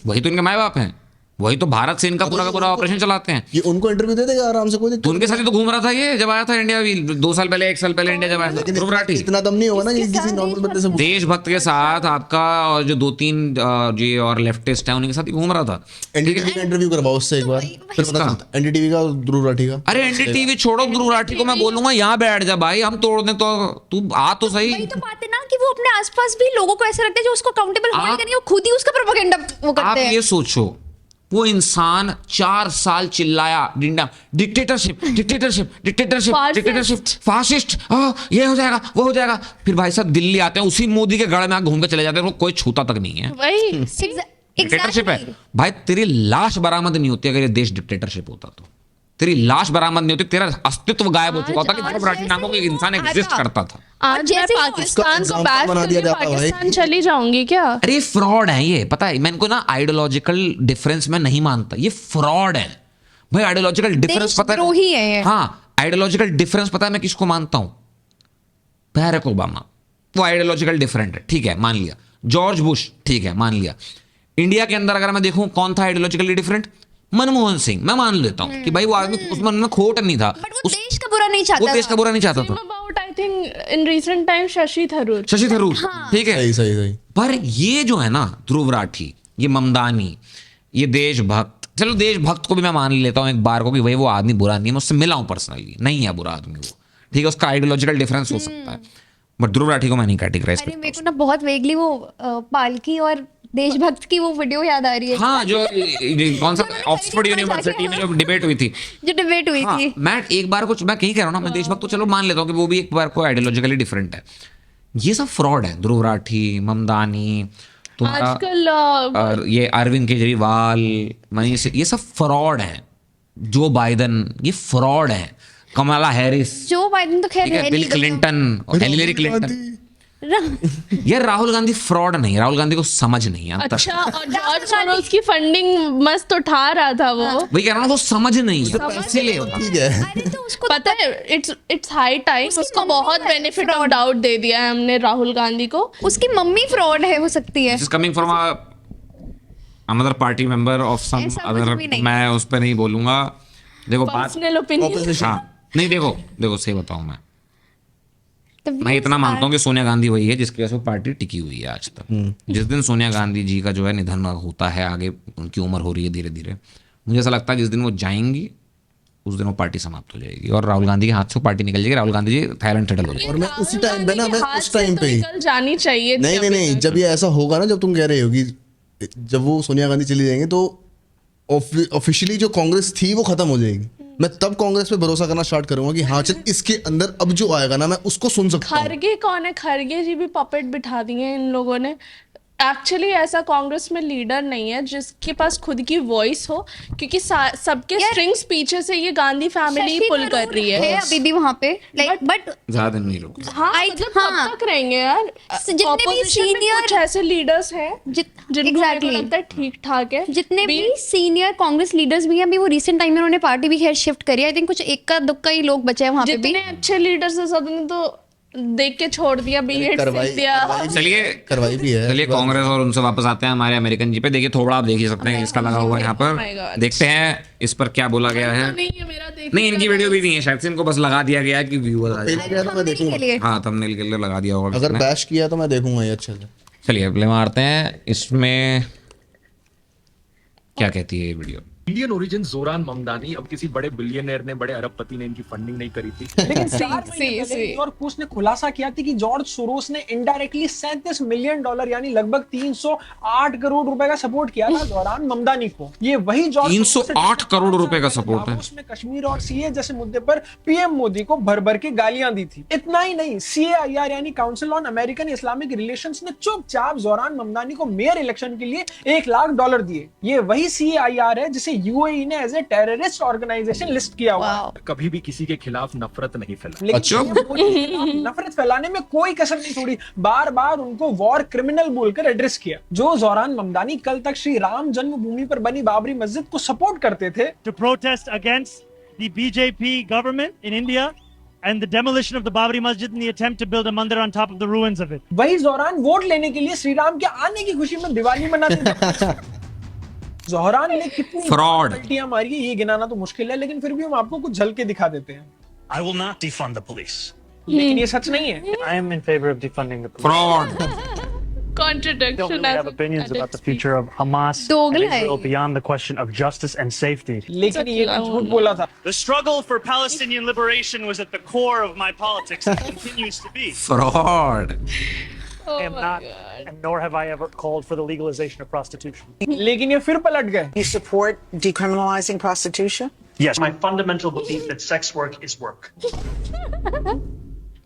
वही तो इनके माए बाप हैं, वही तो भारत से इनका पूरा का पूरा ऑपरेशन चलाते हैं। ये उनको इंटरव्यू दे देगा आराम से, कोई तो दिक्कत उनके साथ ही तो घूम रहा था ये, जब आया था इंडिया भी 2 साल पहले, 1 साल पहले इंडिया जब आया था ध्रुव राठी। इतना दम नहीं होगा ना कि किसी नॉर्मल बंदे से पूछ- देशभक्त के साथ आपका और जो 2-3 जी और लेफ्टिस्ट है उनके साथ ही घूम रहा था। एनडीटीवी का इंटरव्यू करवाओ उससे एक बार, फिर पता चलता। एनडीटीवी का ध्रुव राठी का। अरे एनडीटीवी छोड़ो, ध्रुव राठी को मैं बोलूंगा यहाँ बैठ जा भाई, हम तोड़ दें तो तू आ तो सही। वही तो बात है ना कि वो अपने आसपास भी लोगों को ऐसे रखते हैं जो उसको काउंटेबल होल्ड आप- करेंगे, वो खुद ही उसका प्रोपेगेंडा वो आप करते हैं। ये सोचो, वो इंसान 4 साल चिल्लाया dictatorship dictatorship dictatorship Fascist. Dictatorship fascist, ये हो जाएगा वो हो जाएगा, फिर भाई साहब दिल्ली आते हैं, उसी मोदी के गढ़ में घूम के चले जाते हैं, उनको कोई छूता तक नहीं है। वही डिक्टेटरशिप है भाई, तेरी लाश बरामद नहीं होती अगर ये देश डिक्टेटरशिप होता तो। तेरी लाश बरामद नहीं होती, तेरा अस्तित्व गायब हो चुका होता कि ध्रुव राठी नामक एक इंसान एग्जिस्ट करता था। आज मैं जैसे ही पाकिस्तान को example बैश बना दिया करके जाता है भाई। पाकिस्तान चली जाऊंगी क्या? अरे फ्रॉड है ये, पता है, मैं इनको ना आइडियोलॉजिकल डिफरेंस में नहीं मानता, ये फ्रॉड है भाई। आइडियोलॉजिकल डिफरेंस पता देशद्रोही है ये। हाँ, आइडियोलॉजिकल डिफरेंस पता है मैं किसको मानता हूं? बैरक ओबामा, वो आइडियोलॉजिकल डिफरेंट है, ठीक है, मान लिया। जॉर्ज बुश, ठीक है, मान लिया। इंडिया के अंदर अगर मैं देखूं कौन था आइडियोलॉजिकली डिफरेंट, मनमोहन सिंह, मैं मान लेता हूं कि भाई वो आदमी उसमें उनमें खोट नहीं था, बट वो देश का बुरा नहीं चाहता वो देश का बुरा नहीं चाहता था। About I think in recent time Shashi Tharoor. Shashi Tharoor, ठीक है। सही सही सही। पर ये जो है ना ध्रुव राठी, ये ममदानी, ये देशभक्त, चलो देशभक्त को भी मैं मान लेता हूँ एक बार को कि भाई वो आदमी बुरा नहीं है, मैं उससे मिला हूँ पर्सनली, नहीं है बुरा आदमी वो, ठीक है, उसका आइडियोलॉजिकल डिफरेंस हो सकता है, बट ध्रुव राठी को मैं नहीं कैटेगराइज अरे करता। मेरे को ना बहुत वेगली वो पालकी और देशभक्त की वो वीडियो याद आ रही है, हाँ, जो कौन सा ऑक्सफोर्ड यूनिवर्सिटी में जो डिबेट हुई थी, जो डिबेट हुई हाँ, थी। मैं एक बार कुछ मैं कहीं कह रहा हूँ ना, मैं देशभक्त तो चलो मान लेता हूँ कि वो भी एक बार को आइडियोलॉजिकली डिफरेंट है। ये सब फ्रॉड है। ध्रुव राठी, ममदानी, तुम्हारा आजकल और ये अरविंद केजरीवाल, मनीष, ये सब फ्रॉड है। जो बाइडन, ये फ्रॉड है। कमला हैरिस, जो बाइडन तो खैर ठीक है, है बिल नहीं, क्लिंटन और हिलेरी क्लिंटन। यार राहुल गांधी फ्रॉड नहीं, राहुल गांधी को समझ नहीं आता। अच्छा, और जॉर्ज सोरोस की फंडिंग मस्त उठा रहा था वो। वही कह रहा हूँ, वो समझ नहीं है, इसीलिए ठीक है। अरे तो उसको पता है, इट्स हाई टाइम उसको बहुत बेनिफिट ऑफ डाउट दे दिया है हमने राहुल गांधी को। उसकी मम्मी फ्रॉड है हो सकती है। This is coming from another party member of some ऐसा कुछ other, भी नहीं। मैं उस पर नहीं बोलूंगा। देखो बात, पर्सनल ओपिनियन। हाँ नहीं, देखो सही बताऊं, मैं इतना मानता हूँ कि सोनिया गांधी वही है जिसकी वजह से वो पार्टी टिकी हुई है आज तक। जिस दिन सोनिया गांधी जी का जो है निधन होता है, आगे उनकी उम्र हो रही है धीरे धीरे, मुझे ऐसा लगता है जिस दिन वो जाएंगी उस दिन वो पार्टी समाप्त हो जाएगी और राहुल गांधी के हाथ से पार्टी निकल जाएगी। राहुल गांधी जी थाईलैंड सेटल हो जाएगी। और मैं उसी टाइम पे ना, मैं उस टाइम पे ही, निकल जानी चाहिए थी नहीं नहीं अभी नहीं, तक। जब ये ऐसा होगा ना, जब तुम कह रहे हो कि जब वो सोनिया गांधी चली जाएंगे तो ऑफिशियली जो कांग्रेस थी वो खत्म हो जाएगी। मैं तब कांग्रेस पे भरोसा करना स्टार्ट करूंगा कि हाँ चल, इसके अंदर अब जो आएगा ना मैं उसको सुन सकता हूँ। खरगे कौन है? खरगे जी भी पपेट बिठा दिए हैं इन लोगों ने। एक्चुअली ऐसा कांग्रेस में लीडर नहीं है जिसके पास खुद की वॉइस हो, क्योंकि सबके स्ट्रिंग्स पीछे से ये गांधी फैमिली शशि पुल कर थरूर रही है। अभी भी वहाँ पे, लाइक बट ज्यादा नहीं रुक, हाँ, I- मतलब हाँ। कब तक रहेंगे यार? जितने भी Opposition में senior- कुछ ऐसे लीडर्स हैं जिनको मेरे को Exactly. लगता है ठीक ठाक है। जितने भी सीनियर कांग्रेस लीडर्स भी हैं, अभी वो रिसेंट टाइम में उन्होंने पार्टी भी खैर शिफ्ट करी है। आई थिंक कुछ इक्का दुक्का ही लोग बचे हैं वहाँ पे भी। जितने अच्छे लीडर्स हैं सबने तो देख के छोड़ दिया, बीएड करवाई चलिए करवाई भी है। चलिए कांग्रेस और उनसे वापस आते हैं हमारे अमेरिकन जी पे। देखिए थोड़ा आप देख ही सकते हैं इसका लगा हुआ है यहाँ Oh my पर, God. देखते हैं इस पर क्या बोला गया है। नहीं है मेरा देख। नहीं, इनकी वीडियो भी नहीं है शायद से, इनको बस लगा दिया गया है कि व्यूअर्स आ जाए। पहले क्या था, मैं देखूंगा। के लिए हाँ, थंबनेल के लिए लगा दिया होगा अगर किसी ने। बैश किया तो मैं देखूंगा ये अच्छे से। चलिए प्ले मारते हैं। इसमें क्या कहती है ये वीडियो? इंडियन ओरिजिन जोरान ममदानी अब किसी बड़े बिलियनर ने, बड़े अरबपति ने इनकी फंडिंग नहीं करी थी। लेकिन 4 महीने पहले न्यूयॉर्क पोस्ट ने खुलासा किया था कि जॉर्ज सोरोस ने इनडायरेक्टली $37 मिलियन यानी लगभग 308 करोड़ रुपए का सपोर्ट किया था जोरान ममदानी को। ये वही जॉर्ज 308 करोड़ रुपए का सपोर्ट है। उसमें कश्मीर और सीए जैसे मुद्दे पर पीएम मोदी को भर भर के गालियां दी थी। इतना ही नहीं, CAIR यानी council on American Islamic relations ने चुपचाप जोरान ममदानी को मेयर इलेक्शन के लिए $1 लाख दिए। ये वही CAIR है जिसे यूएई ने as a terrorist organisation list किया हुआ है। कभी भी किसी के खिलाफ नफरत नहीं फैला। लेकिन अच्छा। ये मोदी के खिलाफ नफरत फैलाने में कोई कसर नहीं छोड़ी, बार बार उनको वॉर क्रिमिनल बोलकर एड्रेस किया। जो जोरान ममदानी कल तक श्री राम जन्मभूमि पर बनी बाबरी मस्जिद को सपोर्ट करते थे, To protest against the BJP government in India and the demolition of the Babri Masjid in the attempt to build a mandir on top of the ruins of it. वही जोरान वोट लेने के लिए श्री राम के आने की खुशी में दिवाली मनाते थे। जोहरान ने कितनी Fraud. पलटियां मारी है ये गिनाना तो मुश्किल है, लेकिन फिर भी हम आपको कुछ झलके दिखा देते हैं। I will not defund the police. लेकिन ये सच नहीं है। I am in favor of defunding the police. Fraud. I don't Contradiction really have opinions about the future of Hamas and दोगला है। Israel beyond the question of justice and safety. लेकिन ये तो झूठ बोला था। The struggle for Palestinian liberation was at the core of my politics and continues to be. Fraud. I am not, and nor have I ever called for the legalization of prostitution. लेकिन ये फिर पलट गए। You support decriminalizing prostitution? Yes, my fundamental belief that sex work is work.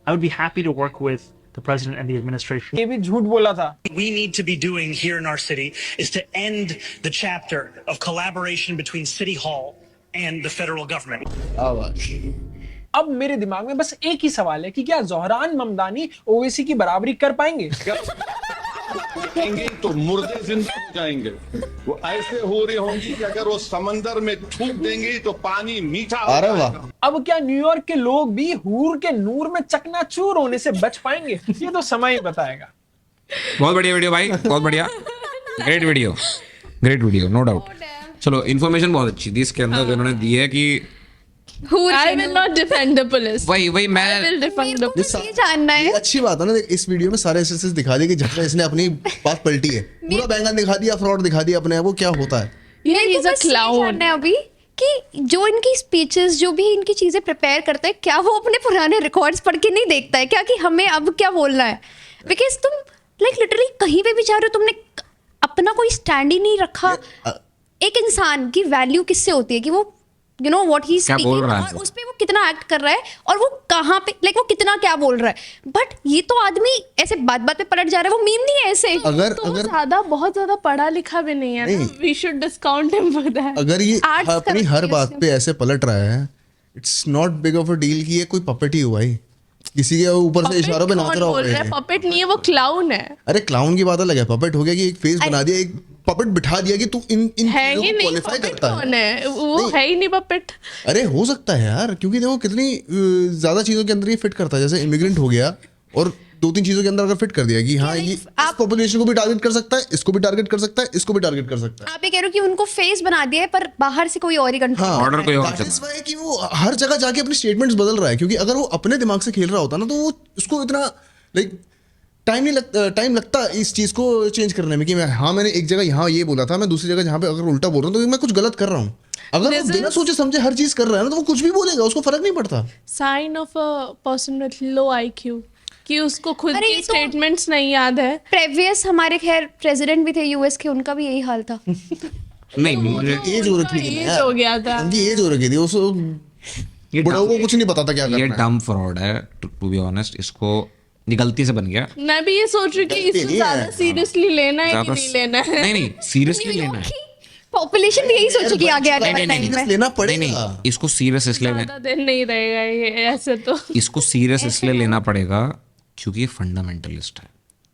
I would be happy to work with the president and the administration. ये भी झूठ बोला था। We need to be doing here in our city is to end the chapter of collaboration between City Hall and the federal government. अब मेरे दिमाग में बस एक ही सवाल है कि क्या जोहरान ममदानी ओवैसी की बराबरी कर पाएंगे? जाएंगे तो मुर्दे जिंदा हो जाएंगे। वो ऐसे हो रहे होंगे कि अगर वो समंदर में थूक देंगे तो पानी मीठा हो जाएगा। अब क्या न्यूयॉर्क के लोग भी हूर के नूर में चकनाचूर होने से बच पाएंगे? ये तो समय ही बताएगा। बहुत बढ़िया वीडियो भाई, बहुत बढ़िया, great video, great video, no doubt. चलो इन्फॉर्मेशन बहुत अच्छी थी इसके अंदर जो इन्होंने दी है कि I will not defend the police. वही मैं I will defend the police. ये जानना है। ये अच्छी बात है ना, देख इस वीडियो में सारे एसेसेस दिखा दिए कि जहाँ इसने अपनी बात पलटी है, पूरा बैंगन दिखा दिया, फ्रॉड दिखा दिया अपने आप को क्या होता है। Yeah, he's a बस ये clown. जानना है अभी कि जो इनकी स्पीचेस, जो भी इनकी चीजें प्रिपेयर करता है, क्या वो अपने पुराने रिकॉर्ड्स पढ़ के नहीं देखता है क्या कि हमें अब क्या बोलना है? बिकॉज तुम लाइक लिटरली कहीं पे भी जा रहे हो, तुमने अपना कोई स्टैंड ही नहीं रखा। एक इंसान की वैल्यू किससे होती है कि वो यू नो व्हाट ही क्या बोल रहा है और वो? उस पे वो कितना एक्ट कर रहा है और वो कहाँ पे लाइक वो कितना क्या बोल रहा है, बट ये तो आदमी ऐसे बात बात पे पलट जा रहा है, वो मीम नहीं है ऐसे। अगर तो अगर बहुत ज्यादा पढ़ा लिखा भी नहीं है ना, we should discount him for that. अगर ये Arts अपनी करती हर है बात पे ऐसे पलट रहा है, it's not big of a deal कि ये कोई पपेट ही हुआ ही, किसी के ऊपर से इशारों पे नाच रहा बोल रहा है होगा। पपेट नहीं है, वो क्लाउन है। अरे क्लाउन की बात अलग है, पपेट हो गया कि एक फेस बना दिया, एक पपेट बिठा दिया कि तू इन है चीजों ही को नहीं, क्वालिफाई पपेट करता कौन है। है वो? है ही नहीं पपेट। अरे हो सकता है यार, क्योंकि देखो कितनी ज्यादा चीजों के अंदर ये फिट करता है, जैसे इमिग्रेंट हो गया और 2-3 चीजों के अंदर अगर फिट कर दिया कि हाँ ये इस पॉपुलेशन को भी टारगेट कर सकता है, इसको भी टारगेट कर सकता है, इसको भी टारगेट कर सकता है। आप ये कह रहे हो कि उनको फेस बना दिया है पर बाहर से कोई और ही कंट्रोल हाँ, ऑर्डर कोई और that चल is why कि वो हर जगह जाके अपने स्टेटमेंट्स बदल रहा है, क्योंकि अगर वो अपने दिमाग से खेल रहा होता ना तो वो उसको इतना लाइक टाइम लगता इस चीज को चेंज करने में कि मैं हाँ मैंने एक जगह यहाँ ये बोला था, मैं दूसरी जगह जहाँ पे अगर उल्टा बोल रहा हूँ तो मैं कुछ गलत कर रहा हूँ। अगर वो बिना सोचे समझे हर चीज कर रहा है ना तो वो कुछ भी बोलेगा, उसको फर्क नहीं पड़ता। Sign of a person with low IQ कि उसको खुद अरे की ये तो- स्टेटमेंट्स नहीं याद है। प्रेवियस हमारे खैर प्रेसिडेंट भी थे यूएस के, उनका भी यही हाल था। नहीं मुझे एज हो रखी थी एज हो गया था। उनकी एज हो रखी थी, उसको ये बुढ़ाओं को कुछ नहीं पता था क्या ये करना है। डम फ्रॉड है टू बी ऑनेस्ट। इसको ये गलती से बन गया। मैं भी ये सोच रही हूँ कि इसको नहीं ज्यादा है। सीरियसली लेना है कि ज्यादा- नहीं लेना है। नहीं सीरियसली लेना है। पॉपुलेशन भी यही सोचेगी आगे आने वाले नहीं, टाइम में। लेना नहीं पड़ेगा। नहीं इसको सीरियस इसलिए ज्यादा दिन नहीं रहेगा ये ऐसे तो। इसको सीरियस इसलिए लेना पड़ेगा क्योंकि ये फंडामेंटलिस्ट है,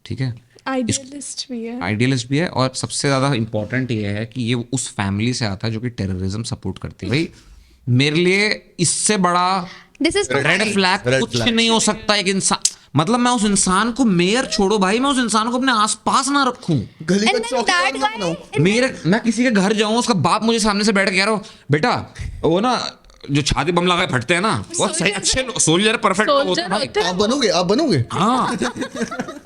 ठीक है, आइडियलिस्ट भी है। आइडियलिस्ट भी है, और सबसे ज़्यादा इंपॉर्टेंट ये है कि ये उस फैमिली से आता है जो कि टेररिज्म सपोर्ट करती है। भाई मेरे लिए इससे बड़ा this is red flag Red कुछ flag. नहीं हो सकता एक इंसान। मतलब मैं उस इंसान को मेयर छोड़ो भाई, मैं उस इंसान को अपने आसपास ना रखूं। गली का And then चौकीदार that ना guy- बनाओ। मेरे मैं किसी के घर जाऊं, उसका बाप मुझे सामने से बैठ के कह रहा हो बेटा वो ना जो छाती बम लगा के फटते हैं ना वो सही अच्छे सोल्जर परफेक्ट होते सोल्जर हैं भाई। होते हैं। आप बनोगे हाँ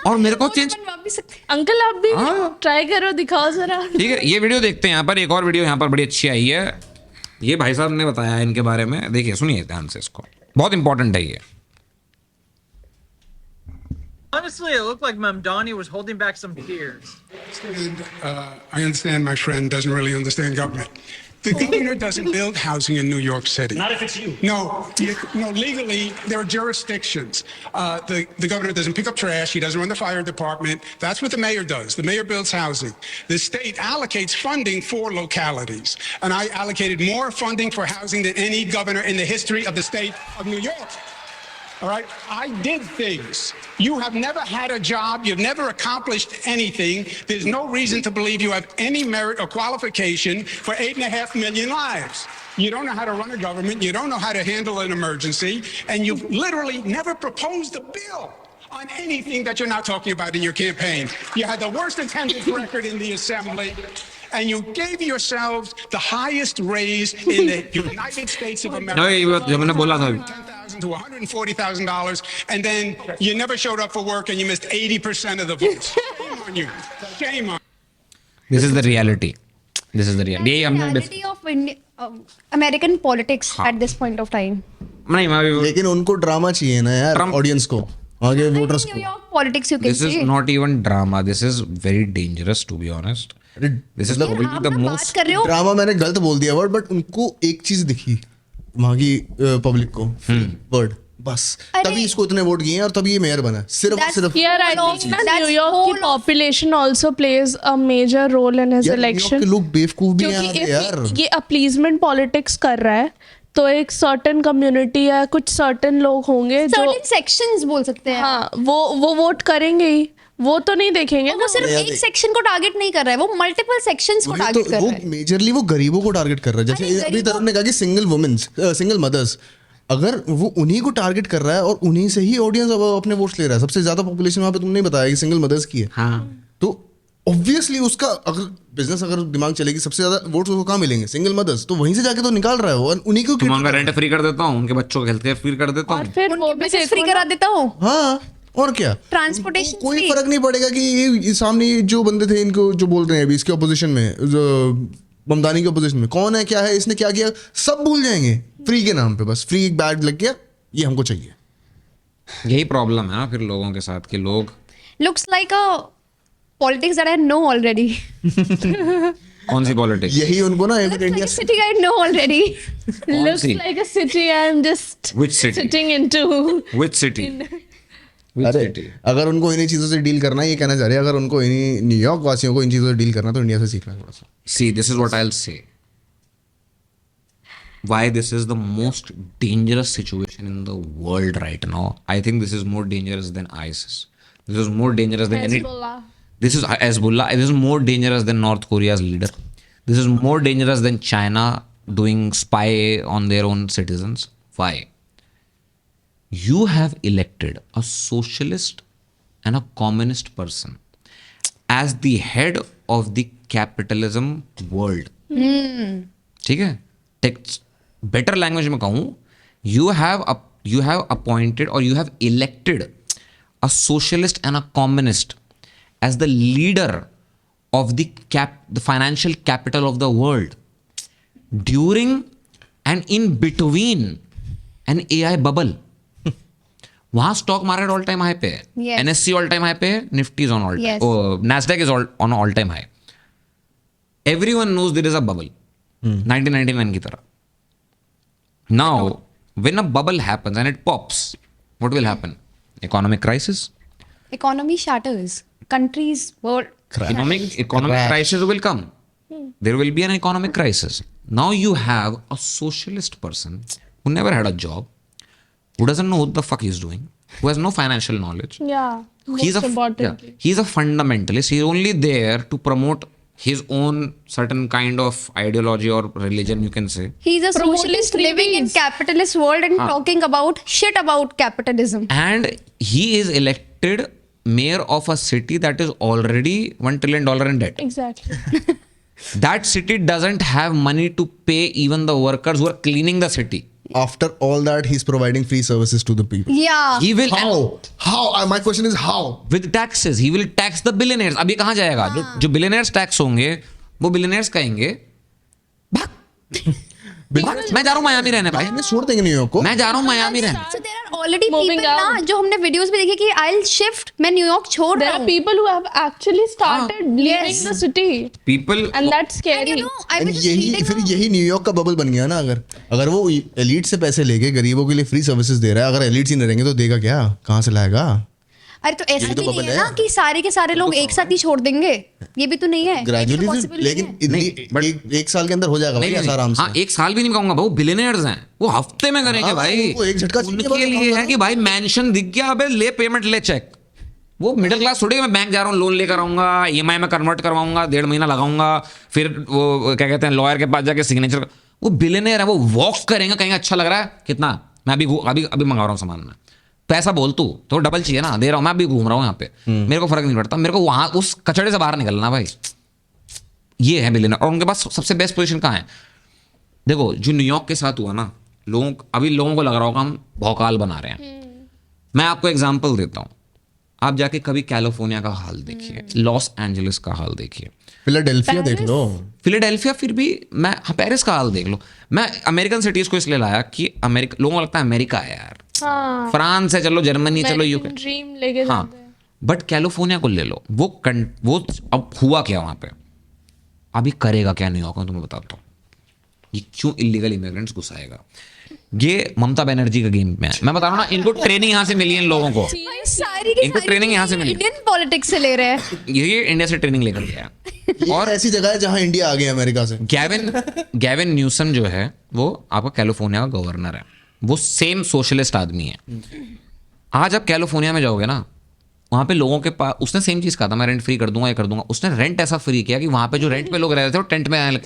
और मेरे को चेंज बनवा भी सकते हैं। अंकल आप भी हाँ। ट्राई करो, दिखाओ जरा। ठीक है। ये वीडियो देखते हैं यहाँ पर, एक और वीडियो यहाँ पर बड़ी अच्छी आई है। ये भाई साहब ने बताया है इनके बारे में, देखिए सुनिए ध्यान से, इसको बहुत इंपॉर्टेंट है ये। Honestly, it looked like Mamdani was holding back some tears. I understand my friend doesn't really understand government. The governor doesn't build housing in New York City. Not if it's you. No, legally, there are jurisdictions. The governor doesn't pick up trash. He doesn't run the fire department. That's what the mayor does. The mayor builds housing. The state allocates funding for localities. And I allocated more funding for housing than any governor in the history of the state of New York. All right, I did things. You have never had a job. You've never accomplished anything. There's no reason to believe you have any merit or qualification for 8.5 million lives. You don't know how to run a government. You don't know how to handle an emergency. And you've literally never proposed a bill on anything that you're now talking about in your campaign. You had the worst attendance record in the assembly. And you gave yourselves the highest raise in the United States of America. ये बात जो मैंने बोला था अभी। $10,000 to $140,000, and then you never showed up for work, and you missed 80% of the votes. Shame on you. Shame on. This is the reality, this is the reality. यही हमने Reality of American politics at this point of time. नहीं मैं लेकिन उनको ड्रामा चाहिए ना यार, ऑडियंस को, आगे वोटर्स New को। York politics, you can this is say. Not even drama, this is very dangerous to be honest. This is आप द ना बात मोस्ट कर रहे हो ड्रामा मैंने गलत बोल दिया वर्ड, बट उनको एक चीज दिखी वहां की पब्लिक को, वर्ड बस, अरे- तभी इसको इतने वोट किए हैं और तभी ये मेयर बना, सिर्फ That's- सिर्फ Here I That's think ना न्यूयॉर्क whole की of- population also plays a major role in his यार, न्यूयॉर्क election. के लोग बेवकूफ भी हैं क्योंकि आगे यार। if ये अपलीजमेंट पॉलिटिक्स कर रहा है तो एक सर्टेन कम्युनिटी या कुछ सर्टेन लोग होंगे जो certain sections बोल सकते हैं। हाँ वो वोट करेंगे ही, वो तो नहीं देखेंगे और ना। वो सिर्फ यार, एक देख- सेक्शन को टारगेट नहीं कर रहा है, वो मल्टीपल सेक्शंस को वही टारगेट तो कर वो रहा है। मेजरली वो गरीबों को टारगेट कर रहा है, जैसे अरे अभी गरीबों- तरह ने कहा कि सिंगल वुमेन्स, सिंगल मदर्स, अगर वो उन्हीं को टारगेट कर रहा है और उन्हीं से ही ऑडियंस अपने वोट्स ले रहा है, सबसे ज्यादा पॉपुलेशन वहां पे तुमने नहीं बताया कि सिंगल मदर्स की है, हाँ तो ऑब्वियसली उसका अगर बिजनेस अगर दिमाग चलेगी, सबसे ज्यादा वोट्स उसको कहाँ मिलेंगे, सिंगल मदर्स, तो वहीं से जाके तो निकाल रहा है वो, और उन्हीं को तुम उनका रेंट फ्री कर देता हूँ, उनके बच्चों को हेल्थ केयर फ्री कर देता और हूँ। फिर वो भी बसेस फ्री करा देता हूँ, हाँ और क्या, ट्रांसपोर्टेशन कोई फर्क नहीं पड़ेगा कि ये सामने जो बंदे थे इनको जो बोल रहे हैं अभी इसके ऑपोजिशन में, जो ममदानी के ऑपोजिशन में कौन है, क्या है, इसने क्या किया, सब भूल जाएंगे फ्री के नाम पे, बस फ्री एक बैग लग गया, ये हमको चाहिए। यही प्रॉब्लम है ना फिर लोगों के साथ कि लोग looks like a politics that I know already. कौन सी पॉलिटिक्स? यही उनको ना India City I know already. Looks see? like a city I'm just Which city? sitting into. Which city? Which अरे city? अगर उनको इन्हीं चीज़ों से डील करना है, ये कहना चाह रहे हैं, अगर उनको इन्हीं न्यूयॉर्क वासियों को इन चीज़ों से डील करना है, तो इंडिया से सीखना है थोड़ा सा. See, this is what I'll say. Why this is the most dangerous situation in the world right now. I think this is more dangerous than ISIS. This is more dangerous than any. Hezbollah. This is Hezbollah. This is more dangerous than North Korea's leader. This is more dangerous than China doing spy on their own citizens. Why? You have elected a socialist and a communist person as the head of the capitalism world. ठीक है? बेटर लैंग्वेज में कहूं, you have appointed or you have elected a socialist and a communist as the leader of the financial capital of the world during and in between an AI bubble. वहां stock market all time high पे है, Yes. NSE all time high पे है, Nifty is on all Yes. NASDAQ is on all time high. Everyone knows there is a bubble. 1999 की तरह. Now, when a bubble happens and it pops, what will happen? Economic crisis. Economy shatters. Countries, world. Economic crisis will come. There will be an economic crisis. Now you have a socialist person who never had a job, who doesn't know what the fuck he's doing, who has no financial knowledge. Yeah. He's Most a importantly. he's a fundamentalist. He's only there to promote his own certain kind of ideology or religion, you can say. He's a Promoting socialist living in freebies. capitalist world and हाँ. talking about shit about capitalism. And he is elected mayor of a city that is already $1 trillion in debt. Exactly. That city doesn't have money to pay even the workers who are cleaning the city. After all that, he's providing free services to the people. Yeah. He will How? My question is how? with taxes. He will tax the billionaires. अभी कहाँ जाएगा? जो billionaires tax होंगे, वो billionaires कहेंगे, भाग, मैं जा रहा हूँ मायामी रहने भाई. छोड़ देंगे न्यूयॉर्क को. मैं जा रहा हूँ मायामी रहने. So there are already Moving people ना out. जो हमने videos में देखे कि I'll shift, मैं न्यूयॉर्क छोड़ There रहा are हूँ. people who have actually started leaving Yes. the city. People And that's And scary. you know, I And was just यही reading फिर यही न्यूयॉर्क का बबल बन गया ना. अगर वो एलिट से पैसे लेके गरीबों के लिए फ्री सर्विसेज दे रहा है, अगर एलिट ही नहीं रहेंगे तो देगा क्या? कहाँ से लाएगा? अरे तो ऐसा यही तो भी नहीं bubble है ना है. कि सारे के सारे लोग एक साथ ही छोड़ देंगे. ये भी तो नहीं है. ग्रेजुअली possible नहीं लेकिन है. इतनी एक साल के अंदर हो जाएगा भाई ऐसा आराम से. हाँ, एक साल भी नहीं कहूंगा भाई, बिलियनर्स हैं, वो हफ्ते में करेंगे हाँ, भाई. उनको एक झटका चाहिए उनके बस, लिए हाँ, है कि भाई मैंशन दिख गया, अबे ले पेमेंट ले चेक. वो मिडिल क्लास थोड़ी है, मैं बैंक जा रहा हूँ, लोन लेकर आऊंगा, EMI में कन्वर्ट करवाऊंगा, 1.5 महीना लगाऊंगा, फिर वो क्या कहते हैं लॉयर के पास जाके सिग्नेचर. वो बिलियनर है, वो वॉक करेंगे, कहेंगे अच्छा लग रहा है कितना, मैं अभी अभी मंगा रहा हूँ सामान में, पैसा बोल तू तो डबल चाहिए ना, दे रहा हूँ, मैं अभी घूम रहा हूँ यहाँ पे, मेरे को फर्क नहीं पड़ता, मेरे को वहां उस कचड़े से बाहर निकलना भाई. ये है बिलियनर. और उनके पास सबसे बेस्ट पोजीशन कहाँ है? देखो जो न्यूयॉर्क के साथ हुआ ना, अभी लोगों को लग रहा होगा हम भौकाल बना रहे हैं. मैं आपको एग्जांपल देता हूँ. आप जाके कभी कैलिफोर्निया का हाल देखिए, लॉस एंजलिस का हाल देखिए, फिलाडेल्फिया देख लो. फिलाडेल्फिया, फिर भी मैं पेरिस का हाल देख लो. मैं अमेरिकन सिटीज को इसलिए लाया कि लोगों को लगता है अमेरिका है यार, हाँ. फ्रांस है, चलो जर्मनी, चलो यूके. ड्रीम लेके हाँ, जाते हैं. बट कैलिफोर्निया को ले लो. वो अब हुआ क्या वहां पे, अभी करेगा क्या न्यूयॉर्क में, तुम्हें बताता हूँ. ये क्यों इलीगल इमिग्रेंट्स घुसाएगा, ये ममता बनर्जी का गेम में है. मैं बता रहा हूँ ना, इनको ट्रेनिंग यहाँ से मिली है इन लोगों को. सारी की इनको सारी ट्रेनिंग यहाँ से मिली. इंडियन पॉलिटिक्स से ले रहे हैं. ये इंडिया से ट्रेनिंग लेकर गया. और ऐसी जगह है जहां इंडिया आ गया अमेरिका से. गैविन न्यूसम जो है वो आपका कैलिफोर्निया का गवर्नर है, वो सेम सोशलिस्ट आदमी है. आज आप कैलिफोर्निया में जाओगे ना, वहां पे लोगों के पास, उसने सेम चीज कहा था, मैं रेंट फ्री कर दूंगा, ये कर दूंगा. उसने रेंट ऐसा फ्री किया कि वहां पे जो रेंट पे लोग रह रहे थे वो टेंट में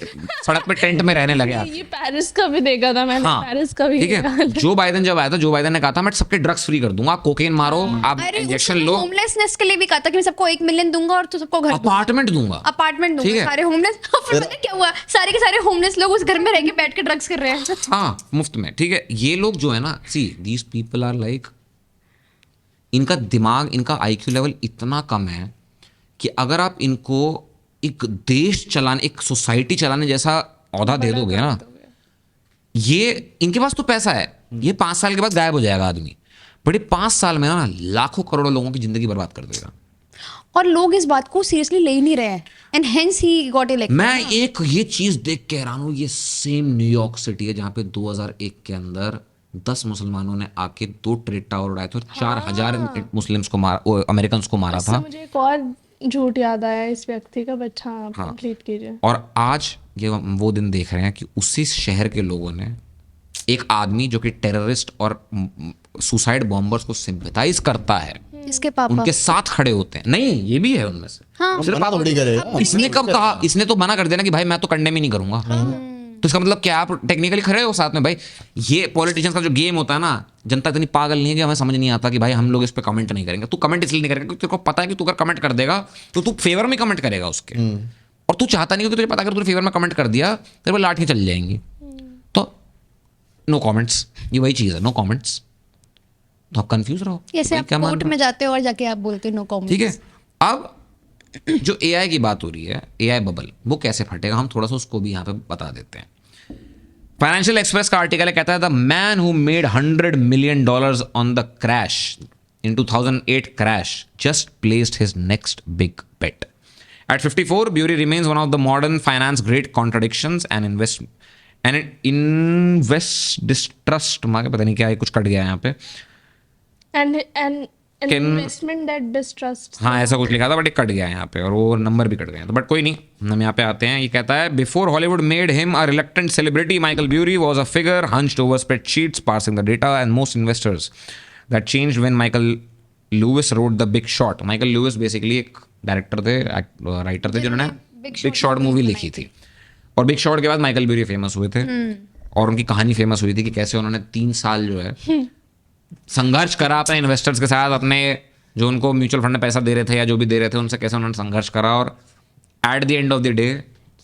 सड़क पे टेंट में रहने लगे. ये पेरिस का भी देखा था मैंने. हाँ, पेरिस का भी ठीक है. जो बाइडेन जब आया था, जो बाइडेन ने कहा था मैं सबके ड्रग्स फ्री कर दूंगा, कोकेन मारो, आप इंजेक्शन लो, होमलेसनेस के लिए भी कहा था कि मैं सबको 1 मिलियन दूंगा और तू सबको घर अपार्टमेंट दूंगा. अपार्टमेंट ठीक दूंगा. है. सारे होमलेस. फिर पता है क्या हुआ, सारे के सारे होमलेस लोग उस घर में रह के बैठ के ड्रग्स कर रहे हैं. हाँ, मुफ्त में. ठीक है, ये लोग जो है ना, see these people are like, इनका दिमाग, इनका IQ लेवल इतना कम है कि अगर आप इनको एक देश चलाने, एक सोसाइटी चलाने जैसा औहदा दे दोगे ना, ये इनके पास तो पैसा है, ये 5 साल के बाद गायब हो जाएगा आदमी, बट ये 5 साल में ना लाखों करोड़ों लोगों की जिंदगी बर्बाद कर देगा. और लोग इस बात को सीरियसली ले ही नहीं रहे हैं and hence he got elected. मैं एक ये चीज देख के हैरान हूं, ये सेम न्यूयॉर्क सिटी है जहां पे 2001 के अंदर 10 मुसलमानों ने आके 2 ट्रेड टावर उड़ाए थे और 4000 मुस्लिम्स को मारा, अमेरिकन को मारा था। मुझे एक और झूठ याद आया इस व्यक्ति का, बच्चा कंप्लीट कीजिए। और आज ये वो दिन देख रहे हैं कि उसी शहर के लोगों ने एक आदमी जो कि टेररिस्ट और सुसाइड बॉम्बर्स को सिंपैथाइज करता है, इसके पापा उनके साथ खड़े होते हैं। नहीं, ये भी है उनमें से। हाँ। सिर्फ मना थोड़ी करेगा। इसने कब कहा? इसने तो मना कर दिया ना कि भाई मैं तो कंडेम ही नहीं करूंगा। तो इसका मतलब क्या, आप टेक्निकली खड़े हो साथ में? भाई ये पॉलिटिशियंस का जो गेम होता है ना, जनता इतनी पागल नहीं है कि हमें समझ नहीं आता कि भाई हम लोग इस पे कमेंट नहीं करेंगे। तू कमेंट इसलिए नहीं करेगा क्योंकि तेरे को पता है कि तू अगर कमेंट कर देगा तो तू फेवर में कमेंट करेगा उसके, और तू चाहता नहीं, क्योंकि तुझे पता अगर तूने फेवर में कमेंट कर दिया तेरे को लाठी चल जाएंगी। तो नो कमेंट्स, ये वही चीज़ है, नो कमेंट्स। तो आप कंफ्यूज रहो, जैसे आप कोर्ट में जाते हो और जाके आप बोलते हो नो कमेंट्स। ठीक है। अब जो एआई की बात हो रही है, एआई बबल, वो कैसे फटेगा, हम थोड़ा सा उसको भी यहाँ पे बता देते हैं। फाइनेंशियल एक्सप्रेस का आर्टिकल है, कहता है the man who made $100 million on the crash in 2008 crash just placed his next big bet. At 54, Burey remains one of the modern finance great contradictions and invest distrust, माँ के पता नहीं क्या है, कुछ कट गया है यहाँ पे। And an investment that distrusts। हाँ, ऐसा कुछ लिखा था बट कट गया है यहाँ पे, और वो नंबर भी कट गए हैं, तो बट कोई नहीं, हम यहाँ पे आते हैं। ये कहता है before Hollywood made him a reluctant celebrity, Michael Burry was a figure hunched over spreadsheets parsing the data and most investors that changed when Michael Lewis wrote the big short. Michael Lewis basically एक डायरेक्टर थे, राइटर थे, जिन्होंने बिग शॉट मूवी लिखी थी, और बिग शॉट के बाद माइकल ब्यूरी फेमस हुए थे। और उनकी कहानी फेमस हुई थी कि कैसे उन्होंने 3 साल जो है संघर्ष करा अपने इन्वेस्टर्स के साथ, अपने जो उनको म्यूचुअल फंड में पैसा दे रहे थे या जो भी दे रहे थे उनसे कैसे उन्होंने संघर्ष करा, और at the end of the day